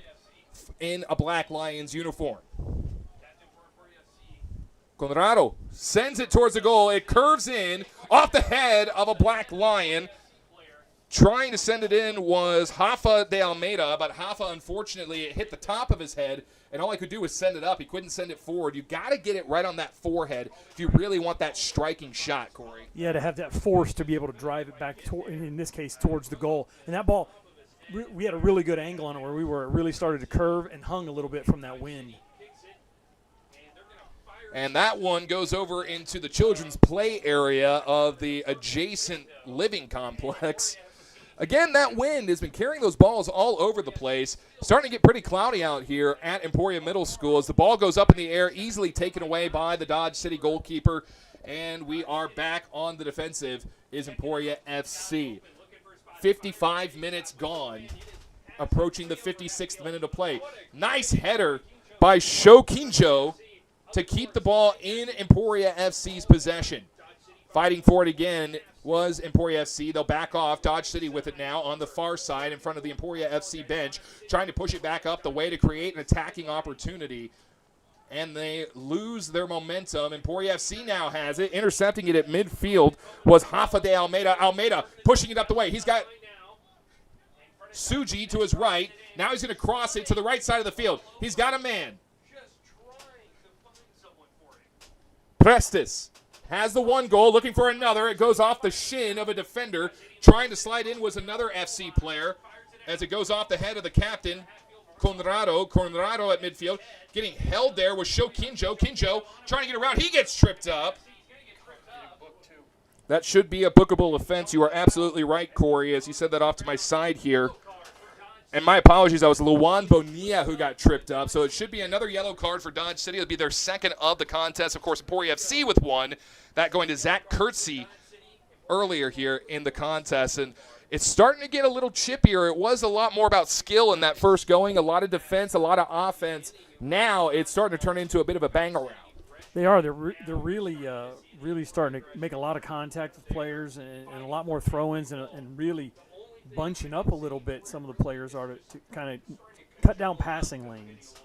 in a Black Lions uniform. Conrado sends it towards the goal. It curves in off the head of a Black Lion. Trying to send it in was Rafa de Almeida, but Rafa, unfortunately, it hit the top of his head, and all he could do was send it up. He couldn't send it forward. You got to get it right on that forehead if you really want that striking shot, Corey. Yeah, to have that force to be able to drive it back, in this case, towards the goal. And that ball, we had a really good angle on it where it really started to curve and hung a little bit from that wind. And that one goes over into the children's play area of the adjacent living complex. Again, that wind has been carrying those balls all over the place. Starting to get pretty cloudy out here at Emporia Middle School as the ball goes up in the air, easily taken away by the Dodge City goalkeeper. And we are back on the defensive is Emporia FC. 55 minutes gone, approaching the 56th minute of play. Nice header by Shokinjo to keep the ball in Emporia FC's possession. Fighting for it again was Emporia FC. They'll back off. Dodge City with it now on the far side in front of the Emporia FC bench, trying to push it back up the way to create an attacking opportunity. And they lose their momentum. Emporia FC now has it. Intercepting it at midfield was Rafa de Almeida. Almeida pushing it up the way. He's got Suji to his right. Now he's going to cross it to the right side of the field. He's got a man. Prestes has the one goal, looking for another. It goes off the shin of a defender. Trying to slide in was another FC player as it goes off the head of the captain, Conrado. Conrado at midfield. Getting held there was Shokinjo. Kinjo trying to get around. He gets tripped up. That should be a bookable offense. You are absolutely right, Corey, as you said that off to my side here. And my apologies, that was Luan Bonilla who got tripped up. So it should be another yellow card for Dodge City. It'll be their second of the contest. Of course, Emporia FC with one. That going to Zach Kurtzy earlier here in the contest. And it's starting to get a little chippier. It was a lot more about skill in that first going. A lot of defense, a lot of offense. Now it's starting to turn into a bit of a bang-around. They are. They're really starting to make a lot of contact with players and a lot more throw-ins and really bunching up a little bit. Some of the players are to kind of cut down passing lanes.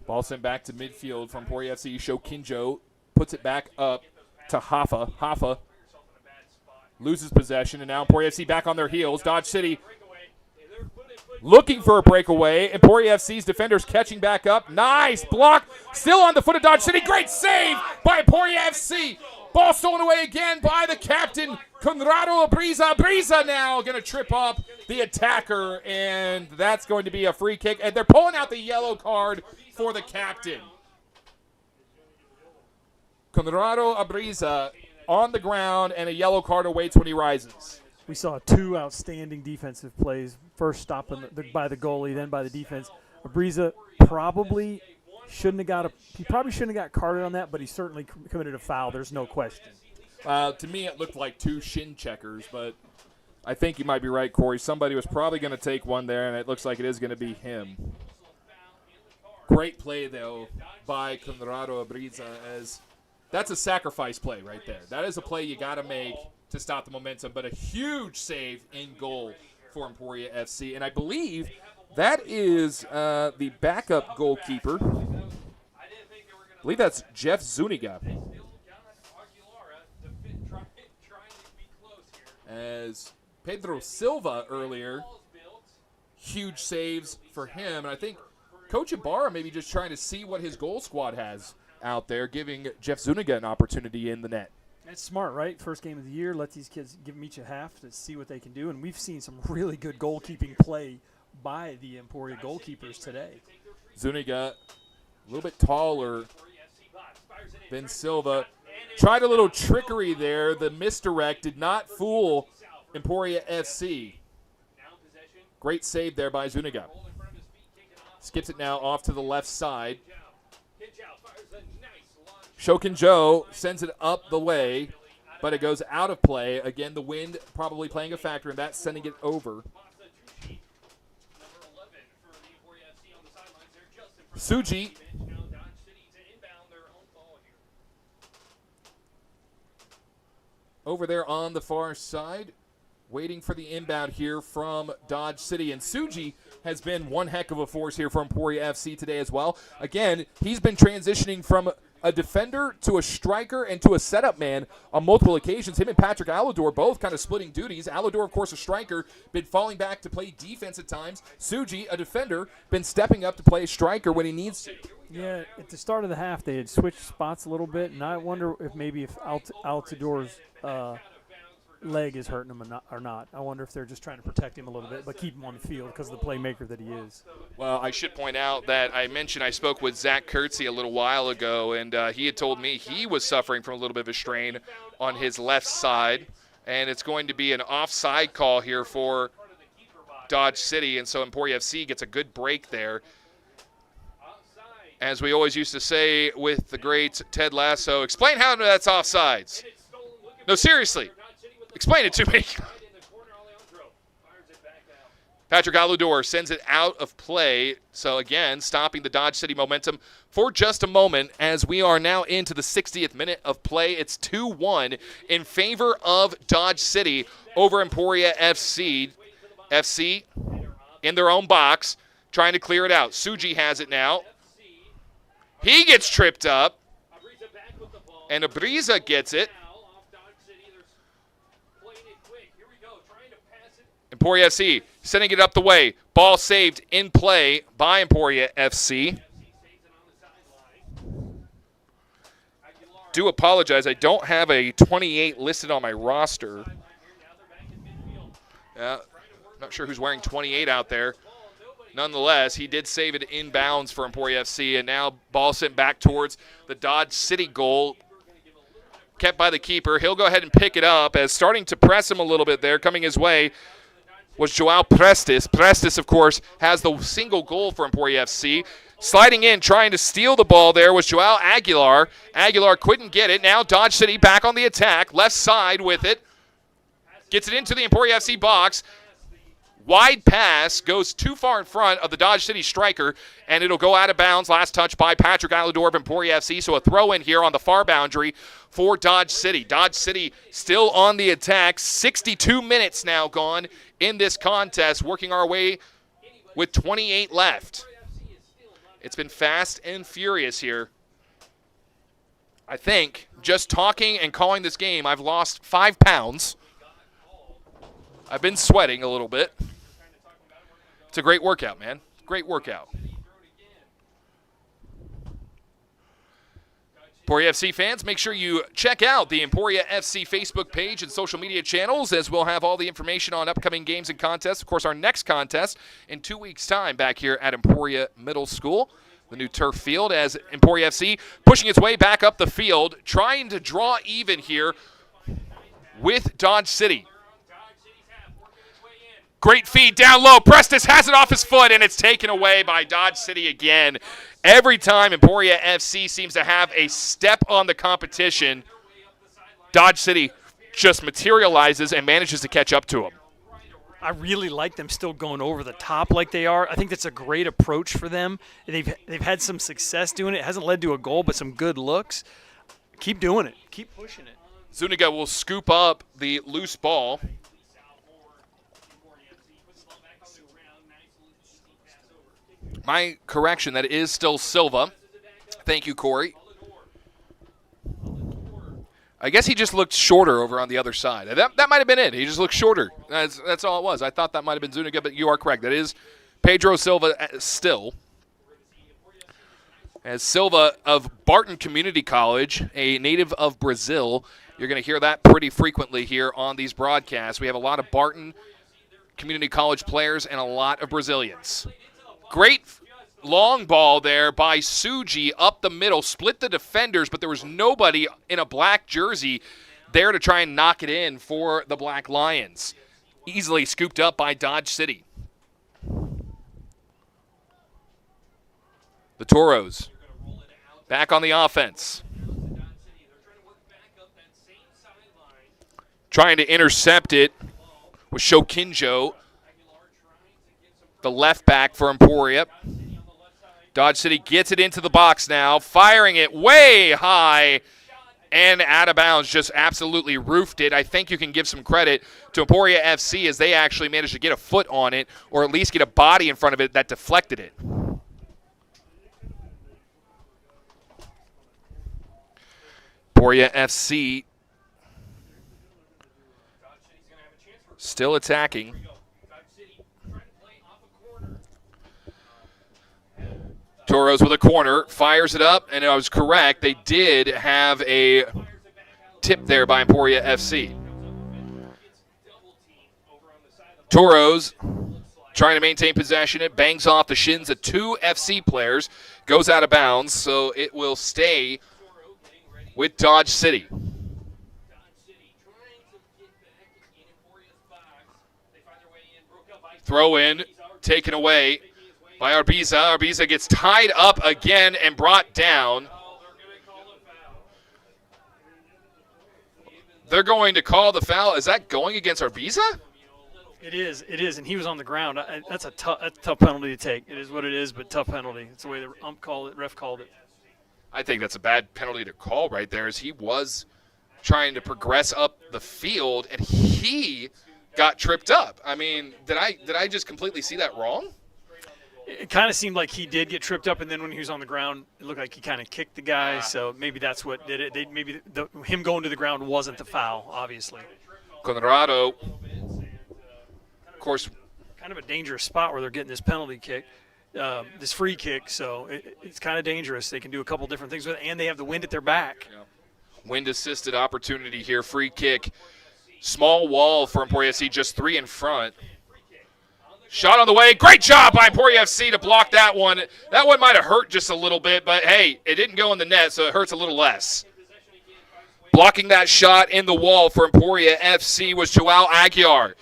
Ball sent back to midfield from Emporia FC. Shokinjo puts it back up to Rafa. Rafa loses possession, and now Emporia FC back on their heels. Dodge City looking for a breakaway. Emporia FC's defenders catching back up. Nice block. Still on the foot of Dodge City. Great save by Emporia FC. Ball stolen away again by the captain, Conrado Abriza. Abriza now going to trip up the attacker, and that's going to be a free kick. And they're pulling out the yellow card for the captain. Conrado Abriza on the ground, and a yellow card awaits when he rises. We saw two outstanding defensive plays. First stop by the goalie, then by the defense. Abriza probably shouldn't have got carded on that, but he certainly committed a foul. There's no question. To me, it looked like two shin checkers, but I think you might be right, Corey. Somebody was probably going to take one there, and it looks like it is going to be him. Great play, though, by Conrado Abriza, as that's a sacrifice play right there. That is a play you got to make to stop the momentum, but a huge save in goal for Emporia FC. And I believe that is the backup goalkeeper. I believe that's Jeff Zuniga. As Pedro Silva earlier, huge saves for him. And I think Coach Ibarra maybe just trying to see what his goal squad has out there, giving Jeff Zuniga an opportunity in the net. That's smart, right? First game of the year, let these kids give them each a half to see what they can do. And we've seen some really good goalkeeping play by the Emporia goalkeepers today. Zuniga, a little bit taller than Silva. Tried a little trickery there. The misdirect did not fool Emporia FC. Great save there by Zuniga. Skips it now off to the left side. Shokinjo sends it up the way, but it goes out of play. Again, the wind probably playing a factor in that, sending it over. Suji over there on the far side, waiting for the inbound here from Dodge City. And Suji has been one heck of a force here for Emporia FC today as well. Again, he's been transitioning from a defender to a striker and to a setup man on multiple occasions. Him and Patrick Alador both kind of splitting duties. Alador, of course, a striker, been falling back to play defense at times. Suji, a defender, been stepping up to play a striker when he needs to. Yeah, at the start of the half, they had switched spots a little bit, and I wonder if Altidor's leg is hurting him or not. I wonder if they're just trying to protect him a little bit, but keep him on the field because of the playmaker that he is. Well, I should point out that I spoke with Zach Kurtzy a little while ago, and he had told me he was suffering from a little bit of a strain on his left side, and it's going to be an offside call here for Dodge City, and so Emporia FC gets a good break there. As we always used to say with the great Ted Lasso, explain how that's offsides. No, seriously. Explain it to me. Patrick Aludor sends it out of play. So, again, stopping the Dodge City momentum for just a moment as we are now into the 60th minute of play. It's 2-1 in favor of Dodge City over Emporia FC. FC in their own box, trying to clear it out. Suji has it now. He gets tripped up, and Abriza gets it. Emporia FC sending it up the way. Ball saved in play by Emporia FC. Do apologize. I don't have a 28 listed on my roster. Not sure who's wearing 28 out there. Nonetheless, he did save it inbounds for Emporia FC, and now ball sent back towards the Dodge City goal. Kept by the keeper. He'll go ahead and pick it up as starting to press him a little bit there. Coming his way was Joao Prestes. Prestes, of course, has the single goal for Emporia FC. Sliding in, trying to steal the ball there was Joao Aguilar. Aguilar couldn't get it. Now Dodge City back on the attack. Left side with it. Gets it into the Emporia FC box. Wide pass goes too far in front of the Dodge City striker, and it'll go out of bounds. Last touch by Patrick Alador of Emporia FC. So a throw in here on the far boundary for Dodge City. Dodge City still on the attack. 62 minutes now gone in this contest, working our way with 28 left. It's been fast and furious here. I think just talking and calling this game, I've lost 5 pounds. I've been sweating a little bit. It's a great workout, man. Great workout. Emporia FC fans, make sure you check out the Emporia FC Facebook page and social media channels, as we'll have all the information on upcoming games and contests. Of course, our next contest in 2 weeks' time back here at Emporia Middle School, the new turf field, as Emporia FC pushing its way back up the field, trying to draw even here with Dodge City. Great feed down low. Prestes has it off his foot, and it's taken away by Dodge City again. Every time Emporia FC seems to have a step on the competition, Dodge City just materializes and manages to catch up to them. I really like them still going over the top like they are. I think that's a great approach for them. They've had some success doing it. It hasn't led to a goal, but some good looks. Keep doing it. Keep pushing it. Zuniga will scoop up the loose ball. My correction, that is still Silva. Thank you, Corey. I guess he just looked shorter over on the other side. That might have been it. He just looked shorter. That's all it was. I thought that might have been Zuniga, but you are correct. That is Pedro Silva still. As Silva of Barton Community College, a native of Brazil. You're going to hear that pretty frequently here on these broadcasts. We have a lot of Barton Community College players and a lot of Brazilians. Great long ball there by Suji up the middle, split the defenders, but there was nobody in a black jersey there to try and knock it in for the Black Lions. Easily scooped up by Dodge City. The Toros back on the offense. Trying to intercept it with Shokinjo, the left back for Emporia. Dodge City gets it into the box now, firing it way high and out of bounds, just absolutely roofed it. I think you can give some credit to Emporia FC as they actually managed to get a foot on it, or at least get a body in front of it that deflected it. Emporia FC still attacking. Toros with a corner, fires it up, and I was correct. They did have a tip there by Emporia FC. Toros trying to maintain possession. It bangs off the shins of 2 FC players, goes out of bounds, so it will stay with Dodge City. Throw in, taken away by Arbiza. Arbiza gets tied up again and brought down. They're going to call the foul. Is that going against Arbiza? It is, and he was on the ground. That's a tough penalty to take. It is what it is, but tough penalty. It's the way the ref called it. I think that's a bad penalty to call right there, as he was trying to progress up the field, and he got tripped up. I mean, did I just completely see that wrong? It kind of seemed like he did get tripped up, and then when he was on the ground, it looked like he kind of kicked the guy. So maybe that's what did it. Maybe him going to the ground wasn't the foul, obviously. Colorado, of course, kind of a dangerous spot where they're getting this penalty kick, this free kick. So it's kind of dangerous. They can do a couple different things with it, and they have the wind at their back. Yeah. Wind-assisted opportunity here. Free kick. Small wall for Emporia FC, just 3 in front. Shot on the way. Great job by Emporia FC to block that one. That one might have hurt just a little bit, but, hey, it didn't go in the net, so it hurts a little less. Blocking that shot in the wall for Emporia FC was Joao Aguiar.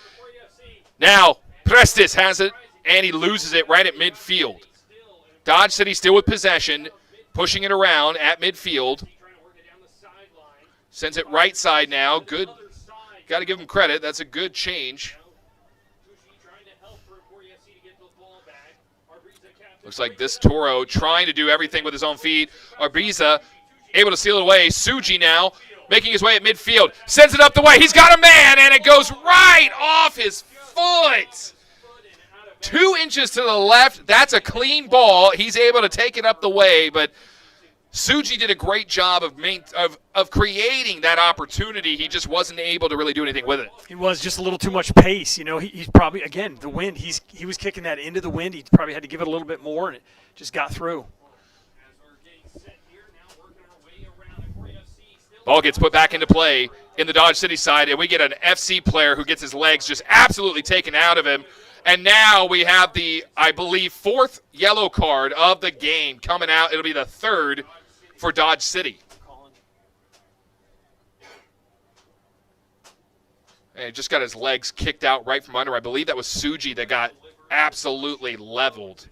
Now, Prestes has it, and he loses it right at midfield. Dodge City still with possession, pushing it around at midfield. Sends it right side now. Good. Got to give him credit. That's a good change. Looks like this Toro trying to do everything with his own feet. Arbiza able to seal it away. Suji now making his way at midfield. Sends it up the way. He's got a man, and it goes right off his foot. 2 inches to the left. That's a clean ball. He's able to take it up the way, but Suji did a great job of creating that opportunity. He just wasn't able to really do anything with it. He was just a little too much pace. You know, he's probably, again, the wind. He was kicking that into the wind. He probably had to give it a little bit more, and it just got through. Ball gets put back into play in the Dodge City side, and we get an FC player who gets his legs just absolutely taken out of him. And now we have the, I believe, 4th yellow card of the game coming out. It'll be the 3rd for Dodge City. And just got his legs kicked out right from under. I believe that was Suji that got absolutely leveled.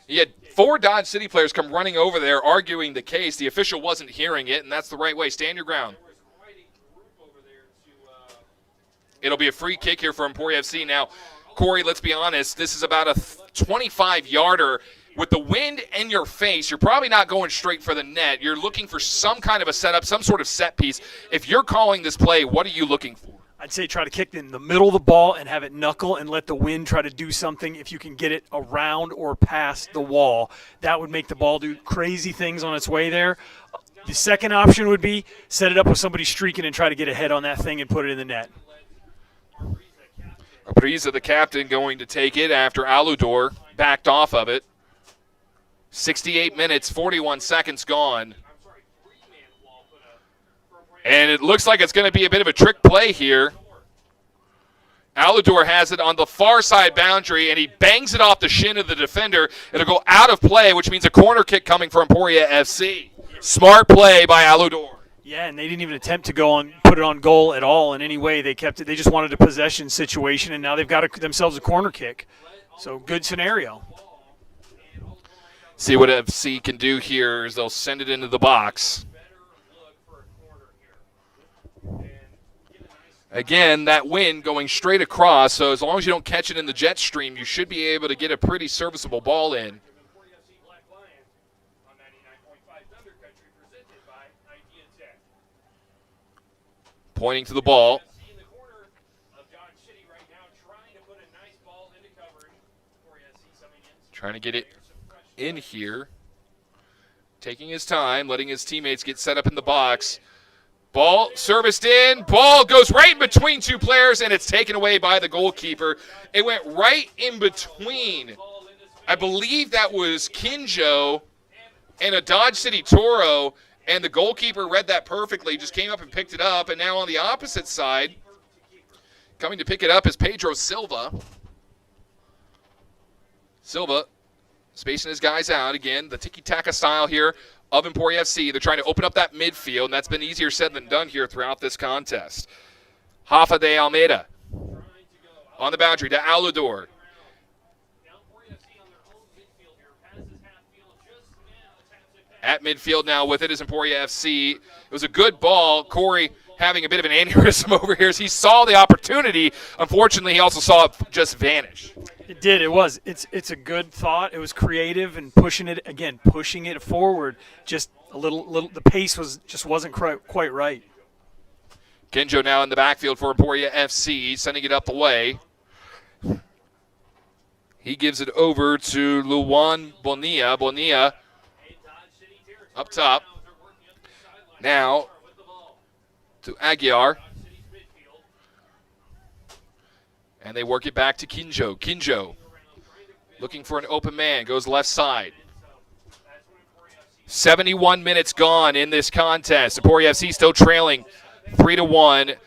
He had 4 Dodge City players come running over there arguing the case. The official wasn't hearing it, and that's the right way. Stand your ground. It'll be a free kick here for Emporia FC. Now, Corey, let's be honest, this is about a 25-yarder. With the wind in your face, you're probably not going straight for the net. You're looking for some kind of a setup, some sort of set piece. If you're calling this play, what are you looking for? I'd say try to kick in the middle of the ball and have it knuckle and let the wind try to do something. If you can get it around or past the wall, that would make the ball do crazy things on its way there. The second option would be set it up with somebody streaking and try to get a head on that thing and put it in the net. Apriza, the captain, going to take it after Aludor backed off of it. 68 minutes, 41 seconds gone. And it looks like it's going to be a bit of a trick play here. Aludor has it on the far side boundary, and he bangs it off the shin of the defender. It'll go out of play, which means a corner kick coming for Emporia FC. Smart play by Aludor. Yeah, and they didn't even attempt to put it on goal at all in any way. They kept it. They just wanted a possession situation, and now they've got themselves a corner kick. So good scenario. See what FC can do here is they'll send it into the box. Again, that wind going straight across, so as long as you don't catch it in the jet stream, you should be able to get a pretty serviceable ball in. Pointing to the ball. Trying to get it in here. taking his time, letting his teammates get set up in the box. Ball serviced in. Ball goes right in between two players, and it's taken away by the goalkeeper. It went right in between. I believe that was Kinjo and a Dodge City Toro, and the goalkeeper read that perfectly, just came up and picked it up. And now on the opposite side, coming to pick it up is Pedro Silva. Silva spacing his guys out again. The tiki-taka style here of Emporia FC. They're trying to open up that midfield, and that's been easier said than done here throughout this contest. Rafa de Almeida on the boundary to Alador. At midfield now with it is Emporia FC. It was a good ball. Corey having a bit of an aneurysm over here as he saw the opportunity. Unfortunately, he also saw it just vanish. It did. It was. It's a good thought. It was creative and pushing it forward. Just a little. The pace wasn't quite right. Kenjo now in the backfield for Emporia FC, sending it up the way. He gives it over to Luan Bonilla. Bonilla up top. Now to Aguiar. And they work it back to Kinjo. Kinjo looking for an open man. Goes left side. 71 minutes gone in this contest. Emporia FC still trailing 3-1.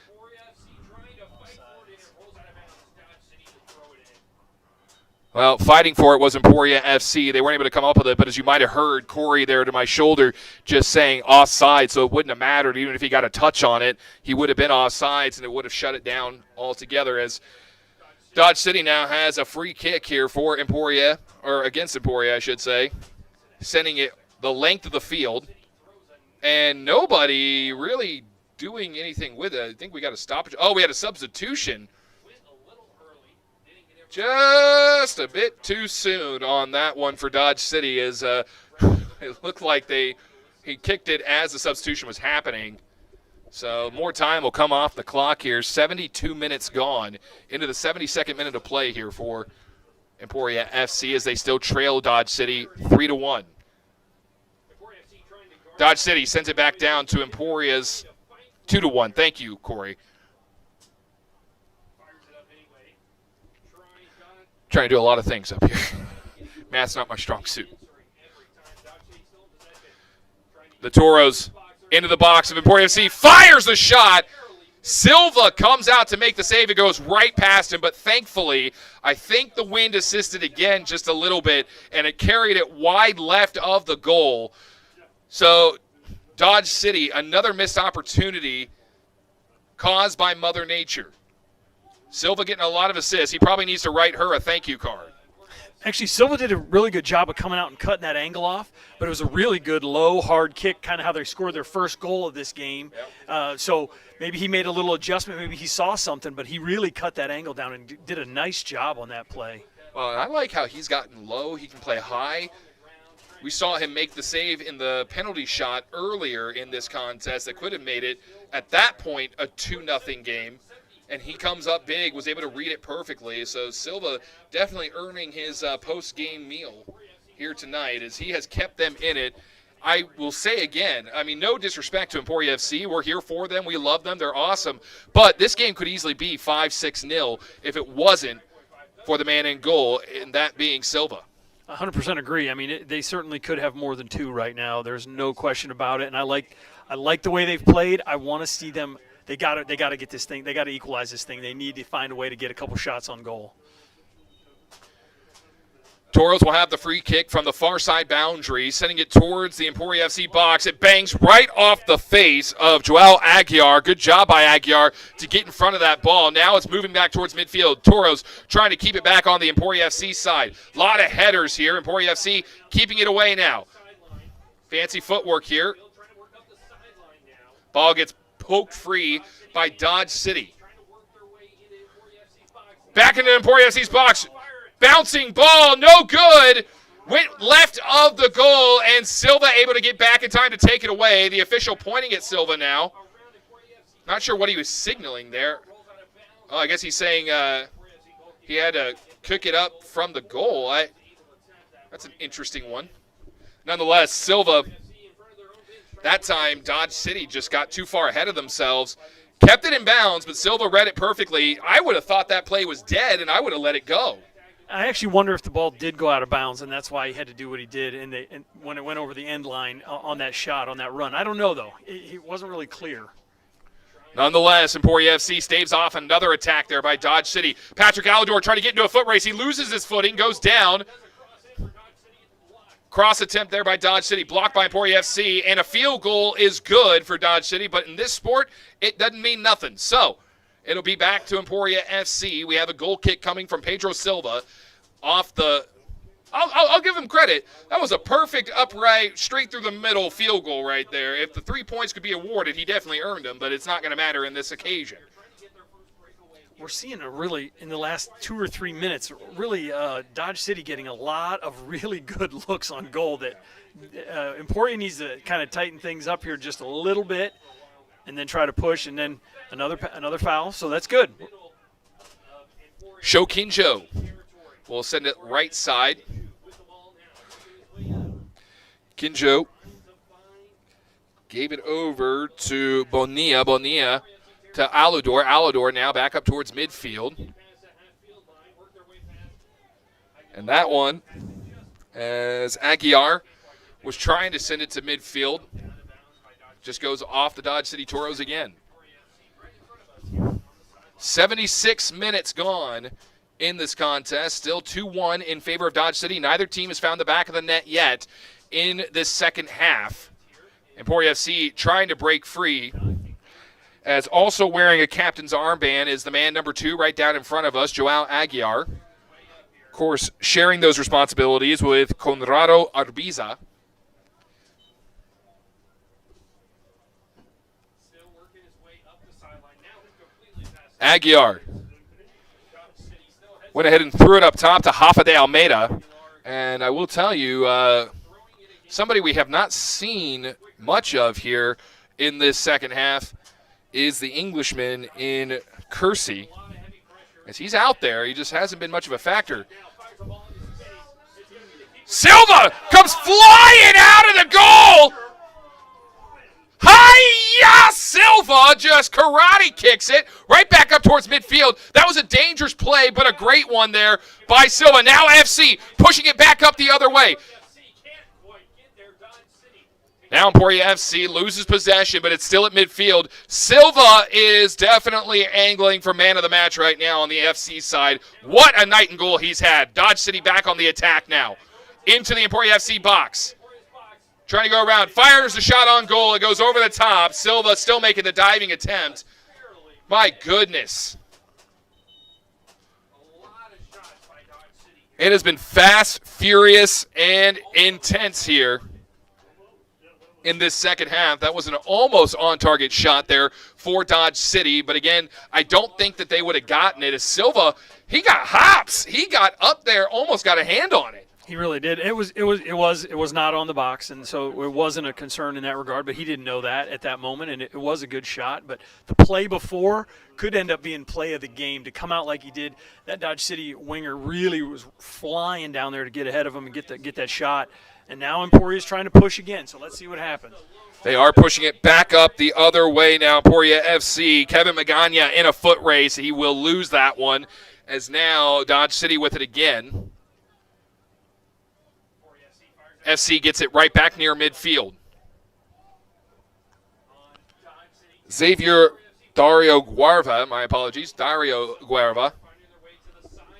Well, fighting for it was Emporia FC. They weren't able to come up with it, but as you might have heard, Corey there to my shoulder just saying offside, so it wouldn't have mattered. Even if he got a touch on it, he would have been offsides, and it would have shut it down altogether as Dodge City now has a free kick here for Emporia, or against Emporia, I should say, sending it the length of the field, and nobody really doing anything with it. I think we got a stoppage. Oh, we had a substitution. Just a bit too soon on that one for Dodge City as it looked like he kicked it as the substitution was happening. So more time will come off the clock here. 72 minutes gone into the 72nd minute of play here for Emporia FC as they still trail Dodge City 3-1. Dodge City sends it back down to Emporia's 2-1. Thank you, Corey. Trying to do a lot of things up here. Math's not my strong suit. The Toros into the box of Emporia FC. Fires the shot. Silva comes out to make the save. It goes right past him, but thankfully, I think the wind assisted again just a little bit, and it carried it wide left of the goal. So Dodge City, another missed opportunity caused by Mother Nature. Silva getting a lot of assists. He probably needs to write her a thank you card. Actually, Silva did a really good job of coming out and cutting that angle off, but it was a really good low, hard kick, kind of how they scored their first goal of this game. Yep. So maybe he made a little adjustment. Maybe he saw something, but he really cut that angle down and did a nice job on that play. Well, I like how he's gotten low. He can play high. We saw him make the save in the penalty shot earlier in this contest that could have made it, at that point, a 2-0 game. And he comes up big, was able to read it perfectly. So Silva definitely earning his post-game meal here tonight as he has kept them in it. I will say again, I mean, no disrespect to Emporia FC. We're here for them. We love them. They're awesome. But this game could easily be 5-6-0 if it wasn't for the man in goal, and that being Silva. 100% agree. I mean, they certainly could have more than two right now. There's no question about it. And I like the way they've played. I want to see them. They got to get this thing. They got to equalize this thing. They need to find a way to get a couple shots on goal. Toros will have the free kick from the far side boundary, sending it towards the Emporia FC box. It bangs right off the face of Joel Aguiar. Good job by Aguiar to get in front of that ball. Now it's moving back towards midfield. Toros trying to keep it back on the Emporia FC side. A lot of headers here. Emporia FC keeping it away now. Fancy footwork here. Ball gets poked free by Dodge City. Back into Emporia FC's box. Bouncing ball, no good. Went left of the goal, and Silva able to get back in time to take it away. The official pointing at Silva now. Not sure what he was signaling there. Oh, I guess he's saying he had to cook it up from the goal. That's an interesting one. Nonetheless, Silva That time, Dodge City just got too far ahead of themselves. Kept it in bounds, but Silva read it perfectly. I would have thought that play was dead, and I would have let it go. I actually wonder if the ball did go out of bounds, and that's why he had to do what he did. And when it went over the end line on that shot, on that run, I don't know though. It wasn't really clear. Nonetheless, Emporia FC staves off another attack there by Dodge City. Patrick Alidor trying to get into a foot race. He loses his footing, goes down. Cross attempt there by Dodge City, blocked by Emporia FC, and a field goal is good for Dodge City, but in this sport, it doesn't mean nothing. So, it'll be back to Emporia FC. We have a goal kick coming from Pedro Silva off the... I'll give him credit. That was a perfect upright, straight through the middle field goal right there. If the 3 points could be awarded, he definitely earned them, but it's not going to matter in this occasion. We're seeing in the last 2 or 3 minutes, really Dodge City getting a lot of really good looks on goal that Emporia needs to kind of tighten things up here just a little bit and then try to push, and then another foul, so that's good. Shokinjo will send it right side. Kinjo gave it over to Bonilla. Bonilla to Alidor. Alidor now back up towards midfield. And that one, as Aguiar was trying to send it to midfield, just goes off the Dodge City Toros again. 76 minutes gone in this contest. Still 2-1 in favor of Dodge City. Neither team has found the back of the net yet in this second half. Emporia FC trying to break free. As also wearing a captain's armband is the man number 2 right down in front of us, Joao Aguiar. Of course, sharing those responsibilities with Conrado Arbiza. Aguiar went ahead and threw it up top to Rafa de Almeida. And I will tell you, somebody we have not seen much of here in this second half is the Englishman in Kersey. As he's out there, he just hasn't been much of a factor. Silva comes flying out of the goal. Hiya! Silva just karate kicks it right back up towards midfield. That was a dangerous play, but a great one there by Silva. Now FC pushing it back up the other way. Now Emporia FC loses possession, but it's still at midfield. Silva is definitely angling for man of the match right now on the FC side. What a night and goal he's had. Dodge City back on the attack now. Into the Emporia FC box. Trying to go around. Fires the shot on goal. It goes over the top. Silva still making the diving attempt. My goodness. It has been fast, furious, and intense here in this second half. That was an almost on-target shot there for Dodge City. But again, I don't think that they would have gotten it. As Silva, he got hops. He got up there, almost got a hand on it. He really did. It was not on the box, and so it wasn't a concern in that regard. But he didn't know that at that moment, and it was a good shot. But the play before could end up being play of the game to come out like he did. That Dodge City winger really was flying down there to get ahead of him and get that shot. And now Emporia's trying to push again. So let's see what happens. They are pushing it back up the other way now. Emporia FC. Kevin Magana in a foot race. He will lose that one. As now Dodge City with it again. FC gets it right back near midfield. Xavier Dario Guarva, my apologies, Dario Guarva,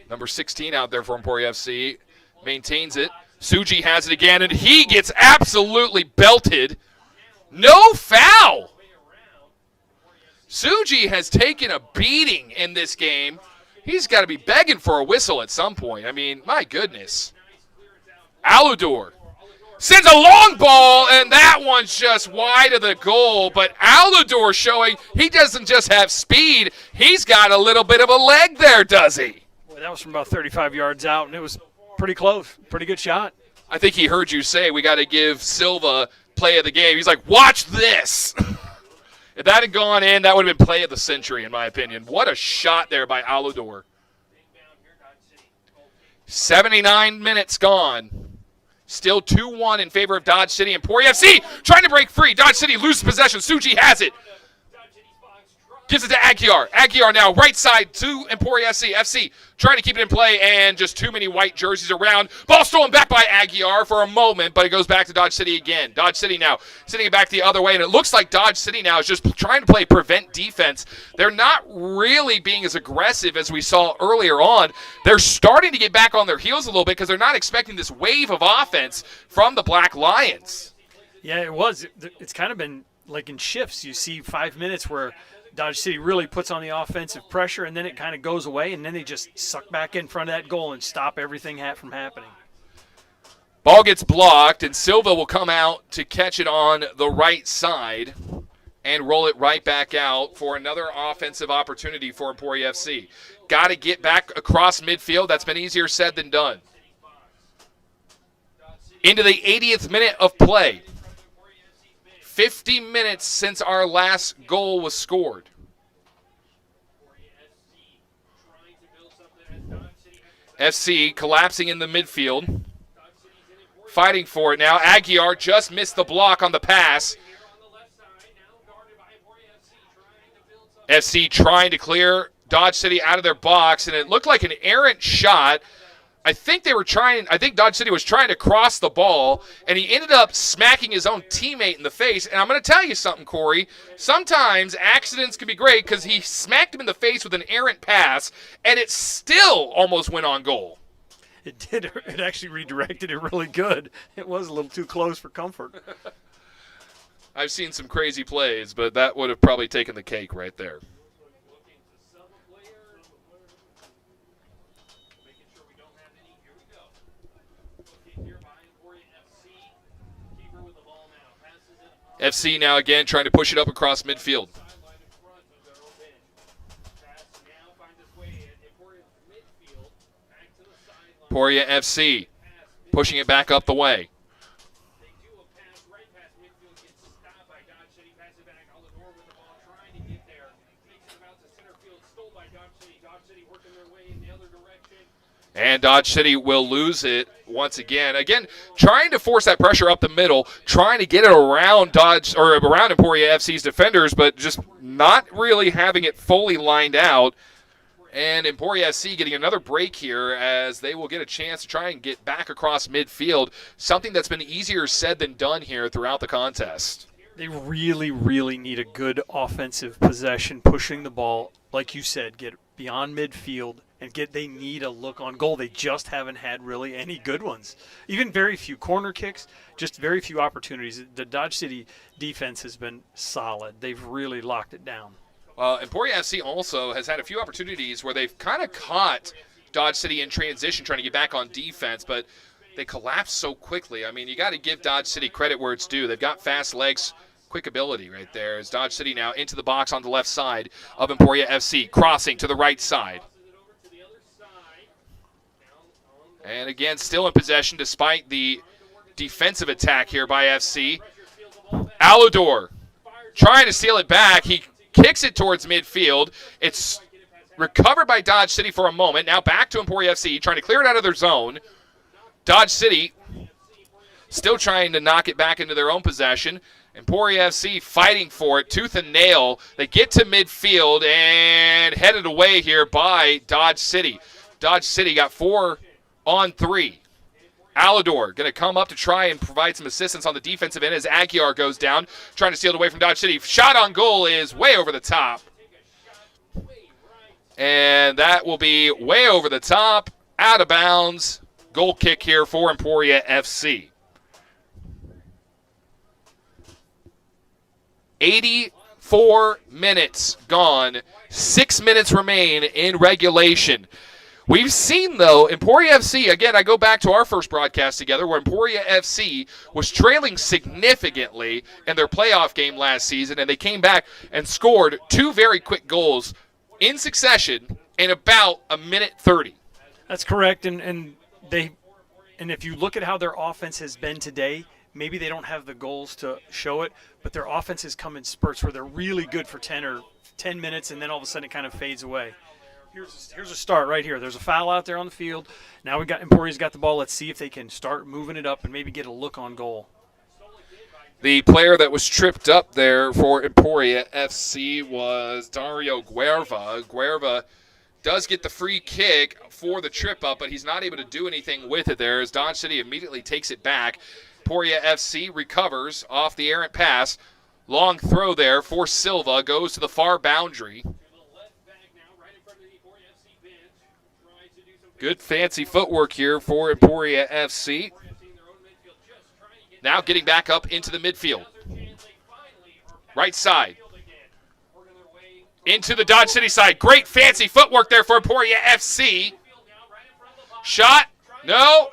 number 16 out there for Emporia FC, maintains it. Suji has it again, and he gets absolutely belted. No foul. Suji has taken a beating in this game. He's got to be begging for a whistle at some point. I mean, my goodness. Aludor sends a long ball, and that one's just wide of the goal. But Aludor showing he doesn't just have speed. He's got a little bit of a leg there, does he? Boy, that was from about 35 yards out, and it was pretty close. Pretty good shot. I think he heard you say we got to give Silva play of the game. He's like, watch this. If that had gone in, that would have been play of the century, in my opinion. What a shot there by Aludor. 79 minutes gone Still 2-1 in favor of Dodge City. Emporia FC trying to break free. Dodge City loses possession. Suji has it. Gives it to Aguiar. Aguiar now right side to Emporia FC. FC trying to keep it in play, and just too many white jerseys around. Ball stolen back by Aguiar for a moment, but it goes back to Dodge City again. Dodge City now sending it back the other way, and it looks like Dodge City now is just trying to play prevent defense. They're not really being as aggressive as we saw earlier on. They're starting to get back on their heels a little bit because they're not expecting this wave of offense from the Black Lions. Yeah, it was. It's kind of been like in shifts. You see 5 minutes where Dodge City really puts on the offensive pressure, and then it kind of goes away, and then they just suck back in front of that goal and stop everything from happening. Ball gets blocked, and Silva will come out to catch it on the right side and roll it right back out for another offensive opportunity for Emporia FC. Got to get back across midfield. That's been easier said than done. Into the 80th minute of play. 50 minutes since our last goal was scored. FC collapsing in the midfield. Fighting for it now. Aguiar just missed the block on the pass. FC trying to clear Dodge City out of their box, and it looked like an errant shot. I think Dodge City was trying to cross the ball, and he ended up smacking his own teammate in the face. And I'm going to tell you something, Corey. Sometimes accidents can be great because he smacked him in the face with an errant pass, and it still almost went on goal. It did. It actually redirected it really good. It was a little too close for comfort. I've seen some crazy plays, but that would have probably taken the cake right there. FC now again trying to push it up across midfield. Emporia FC pushing it back up the way. And Dodge City will lose it once again. Again, trying to force that pressure up the middle, trying to get it around around Emporia FC's defenders, but just not really having it fully lined out. And Emporia FC getting another break here as they will get a chance to try and get back across midfield, something that's been easier said than done here throughout the contest. They really, really need a good offensive possession, pushing the ball, like you said, get beyond midfield, and they need a look on goal. They just haven't had really any good ones. Even very few corner kicks, just very few opportunities. The Dodge City defense has been solid. They've really locked it down. Emporia FC also has had a few opportunities where they've kind of caught Dodge City in transition trying to get back on defense, but they collapse so quickly. I mean, you got to give Dodge City credit where it's due. They've got fast legs, quick ability right there. As Dodge City now into the box on the left side of Emporia FC, crossing to the right side. And again, still in possession despite the defensive attack here by FC. Alador trying to steal it back. He kicks it towards midfield. It's recovered by Dodge City for a moment. Now back to Emporia FC, trying to clear it out of their zone. Dodge City still trying to knock it back into their own possession. Emporia FC fighting for it, tooth and nail. They get to midfield and headed away here by Dodge City. Dodge City got 4-on-3. Alador going to come up to try and provide some assistance on the defensive end as Aguiar goes down, trying to steal it away from Dodge City. Shot on goal is way over the top. And that will be way over the top, out of bounds. Goal kick here for Emporia FC. 84 minutes gone. 6 minutes remain in regulation. We've seen, though, Emporia FC, again, I go back to our first broadcast together where Emporia FC was trailing significantly in their playoff game last season, and they came back and scored 2 very quick goals in succession in about a minute 30. That's correct, and if you look at how their offense has been today, maybe they don't have the goals to show it, but their offense has come in spurts where they're really good for 10 minutes, and then all of a sudden it kind of fades away. Here's a start right here. There's a foul out there on the field. Now Emporia's got the ball. Let's see if they can start moving it up and maybe get a look on goal. The player that was tripped up there for Emporia FC was Dario Guerva. Guerva does get the free kick for the trip up, but he's not able to do anything with it there as Dodge City immediately takes it back. Emporia FC recovers off the errant pass. Long throw there for Silva. Goes to the far boundary. Good fancy footwork here for Emporia FC. Now getting back up into the midfield. Right side. Into the Dodge City side. Great fancy footwork there for Emporia FC. Shot. No.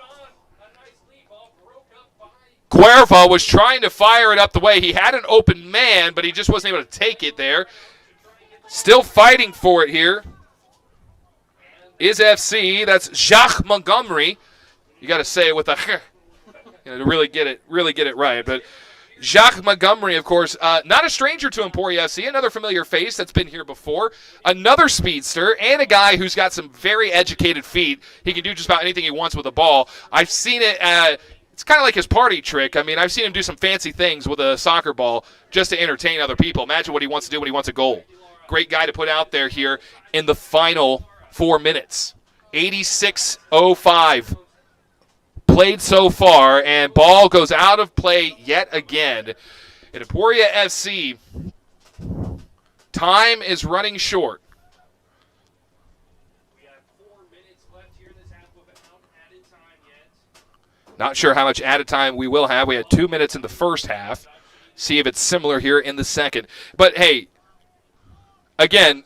Guerva was trying to fire it up the way. He had an open man, but he just wasn't able to take it there. Still fighting for it here is FC. That's Jacques Montgomery. You got to say it with a to really get it right. But Jacques Montgomery, of course, not a stranger to Emporia FC, another familiar face that's been here before, another speedster, and a guy who's got some very educated feet. He can do just about anything he wants with a ball. I've seen it. It's kind of like his party trick. I mean, I've seen him do some fancy things with a soccer ball just to entertain other people. Imagine what he wants to do when he wants a goal. Great guy to put out there here in the final 4 minutes. 86:05 played so far, and ball goes out of play yet again. And Emporia FC, time is running short. Not sure how much added time we will have. We had 2 minutes in the first half. See if it's similar here in the second. But, hey, again,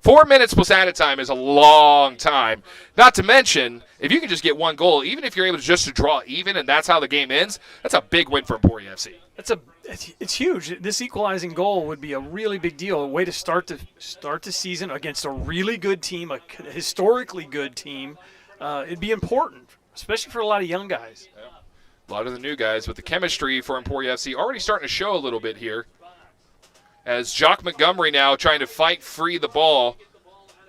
4 minutes plus added time is a long time. Not to mention, if you can just get one goal, even if you're able to just to draw even and that's how the game ends, that's a big win for Emporia FC. It's huge. This equalizing goal would be a really big deal. A way to start the season against a really good team, a historically good team. It'd be important, especially for a lot of young guys. Yeah. A lot of the new guys, but the chemistry for Emporia FC already starting to show a little bit here. As Jacques Montgomery now trying to fight free the ball.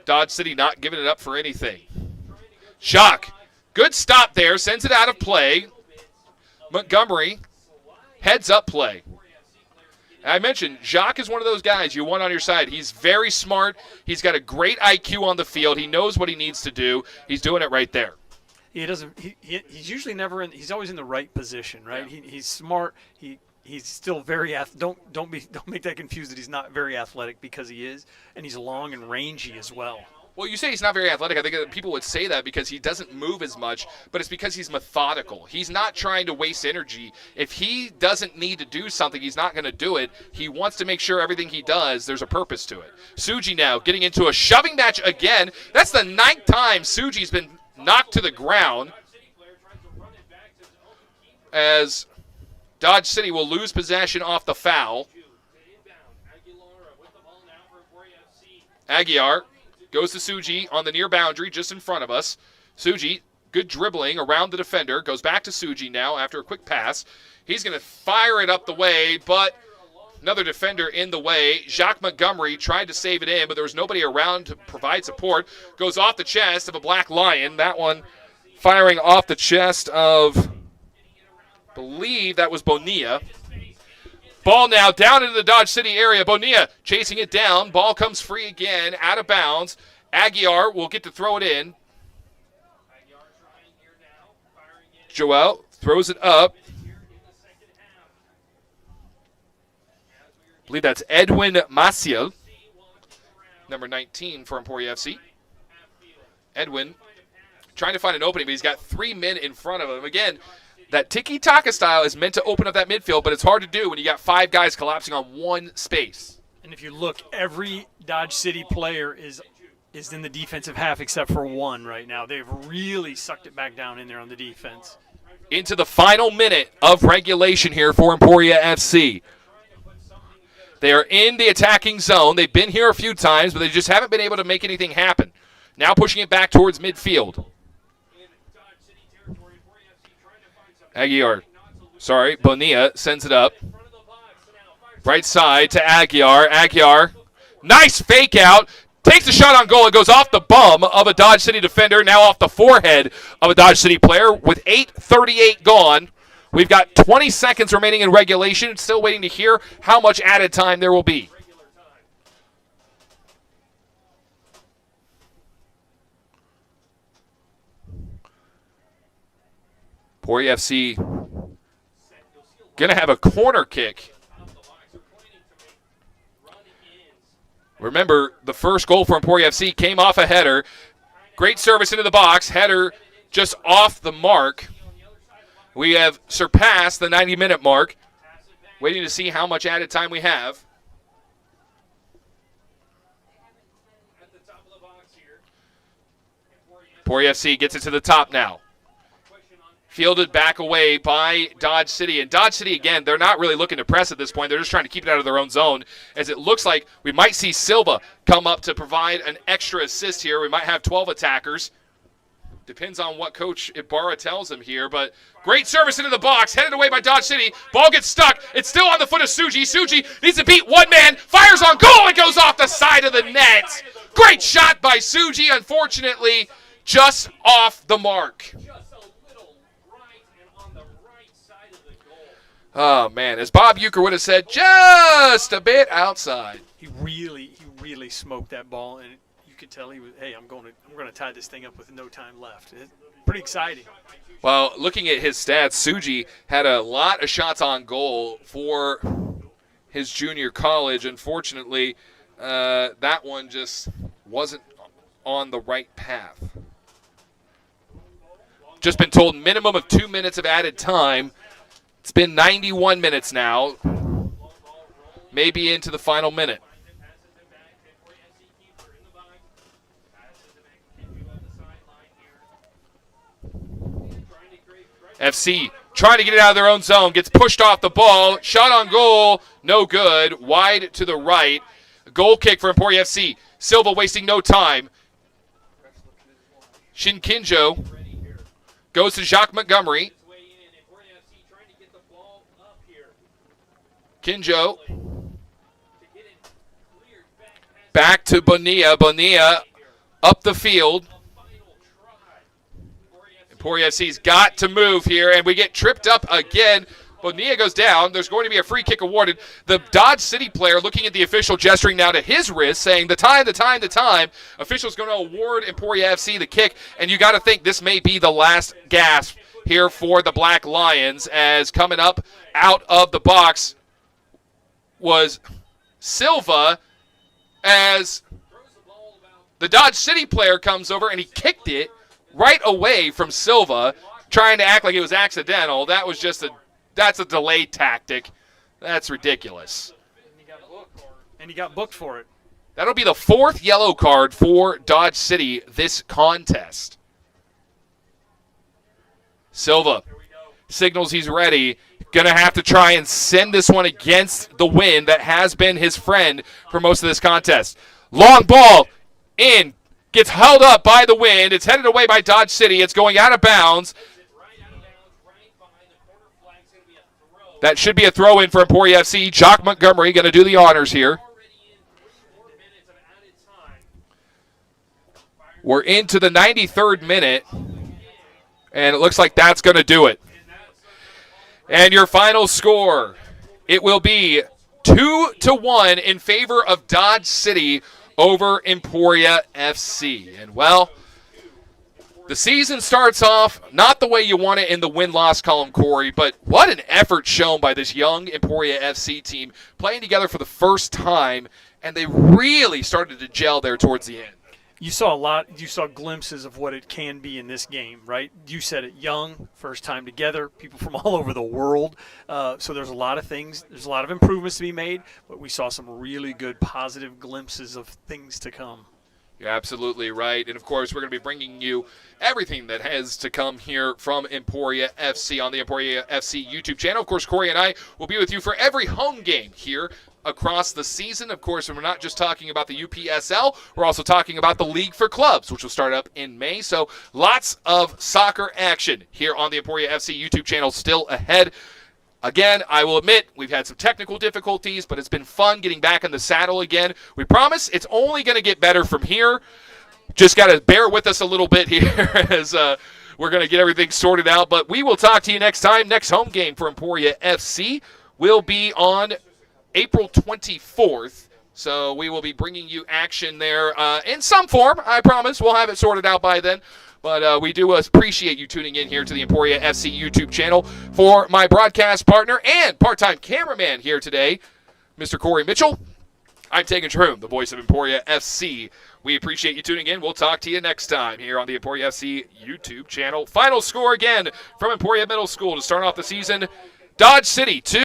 Dodge City not giving it up for anything. Jacques, good stop there, sends it out of play. Montgomery, heads up play. I mentioned Jacques is one of those guys you want on your side. He's very smart. He's got a great IQ on the field. He knows what he needs to do. He's doing it right there. He doesn't. He's usually never in. He's always in the right position, right? Yeah. He's smart. He's still very don't make that confused that he's not very athletic, because he is, and he's long and rangy as well. Well, you say he's not very athletic. I think that people would say that because he doesn't move as much, but it's because he's methodical. He's not trying to waste energy. If he doesn't need to do something, he's not going to do it. He wants to make sure everything he does, there's a purpose to it. Suji now getting into a shoving match again. That's the 9th time Suji's been knocked to the ground, as Dodge City will lose possession off the foul. Aguiar goes to Suji on the near boundary just in front of us. Suji, good dribbling around the defender, goes back to Suji now after a quick pass. He's going to fire it up the way, but another defender in the way. Jacques Montgomery tried to save it in, but there was nobody around to provide support. Goes off the chest of a Black Lion. That one firing off the chest of, I believe that was Bonilla. Ball now down into the Dodge City area. Bonilla chasing it down. Ball comes free again, out of bounds. Aguiar will get to throw it in. Joel throws it up. I believe that's Edwin Maciel, number 19 for Emporia FC. Edwin trying to find an opening, but he's got 3 men in front of him. Again, that tiki-taka style is meant to open up that midfield, but it's hard to do when you got 5 guys collapsing on one space. And if you look, every Dodge City player is in the defensive half except for one right now. They've really sucked it back down in there on the defense. Into the final minute of regulation here for Emporia FC. They are in the attacking zone. They've been here a few times, but they just haven't been able to make anything happen. Now pushing it back towards midfield. Bonilla sends it up. Right side to Aguiar. Aguiar, nice fake out. Takes the shot on goal. It goes off the bum of a Dodge City defender, now off the forehead of a Dodge City player with 8:38 gone. We've got 20 seconds remaining in regulation. Still waiting to hear how much added time there will be. Emporia FC going to have a corner kick. Remember, the first goal for Emporia FC came off a header. Great service into the box. Header just off the mark. We have surpassed the 90-minute mark. Waiting to see how much added time we have. Emporia FC gets it to the top now. Fielded back away by Dodge City. And Dodge City, again, they're not really looking to press at this point. They're just trying to keep it out of their own zone, as it looks like we might see Silva come up to provide an extra assist here. We might have 12 attackers. Depends on what Coach Ibarra tells him here. But great service into the box, headed away by Dodge City. Ball gets stuck. It's still on the foot of Suji. Suji needs to beat one man. Fires on goal. It goes off the side of the net. Great shot by Suji. Unfortunately, just off the mark. Oh, man. As Bob Euchre would have said, just a bit outside. He really smoked that ball, and you could tell he was, hey, I'm going to tie this thing up with no time left. It's pretty exciting. Well, looking at his stats, Suji had a lot of shots on goal for his junior college. Unfortunately, that one just wasn't on the right path. Just been told minimum of 2 minutes of added time. It's been 91 minutes now, maybe into the final minute. FC trying to get it out of their own zone, gets pushed off the ball, shot on goal, no good, wide to the right. Goal kick for Emporia FC. Silva wasting no time. Shinkinjo goes to Jacques Montgomery. Kinjo. Back to Bonilla. Bonilla up the field. Emporia FC's got to move here, and we get tripped up again. Bonilla goes down. There's going to be a free kick awarded. The Dodge City player looking at the official, gesturing now to his wrist, saying, the time. Official's going to award Emporia FC the kick, and you got to think this may be the last gasp here for the Black Lions, as coming up out of the box was Silva, as the Dodge City player comes over and he kicked it right away from Silva, trying to act like it was accidental. That's a delayed tactic. That's ridiculous. And he got booked for it. That'll be the fourth yellow card for Dodge City this contest. Silva signals he's ready. Going to have to try and send this one against the wind that has been his friend for most of this contest. Long ball in. Gets held up by the wind. It's headed away by Dodge City. It's going out of bounds. That should be a throw-in for Emporia FC. Jock Montgomery going to do the honors here. We're into the 93rd minute, and it looks like that's going to do it. And your final score, it will be 2-1 in favor of Dodge City over Emporia FC. And, well, the season starts off not the way you want it in the win-loss column, Corey, but what an effort shown by this young Emporia FC team playing together for the first time, and they really started to gel there towards the end. You saw glimpses of what it can be in this game, right? You said it, young, first time together, people from all over the world. So there's a lot of things, there's a lot of improvements to be made, but we saw some really good positive glimpses of things to come. You're absolutely right. And, of course, we're going to be bringing you everything that has to come here from Emporia FC on the Emporia FC YouTube channel. Of course, Corey and I will be with you for every home game here across the season. Of course, and we're not just talking about the UPSL, we're also talking about the League for Clubs, which will start up in May. So lots of soccer action here on the Emporia FC YouTube channel still ahead. Again, I will admit we've had some technical difficulties, but it's been fun getting back in the saddle again. We promise it's only going to get better from here. Just got to bear with us a little bit here as we're going to get everything sorted out. But we will talk to you next time. Next home game for Emporia FC will be on April 24th. So we will be bringing you action there in some form. I promise we'll have it sorted out by then. But we do appreciate you tuning in here to the Emporia FC YouTube channel. For my broadcast partner and part-time cameraman here today, Mr. Corey Mitchell, I'm Tegan Shroom, the voice of Emporia FC. We appreciate you tuning in. We'll talk to you next time here on the Emporia FC YouTube channel. Final score again from Emporia Middle School to start off the season. Dodge City 2.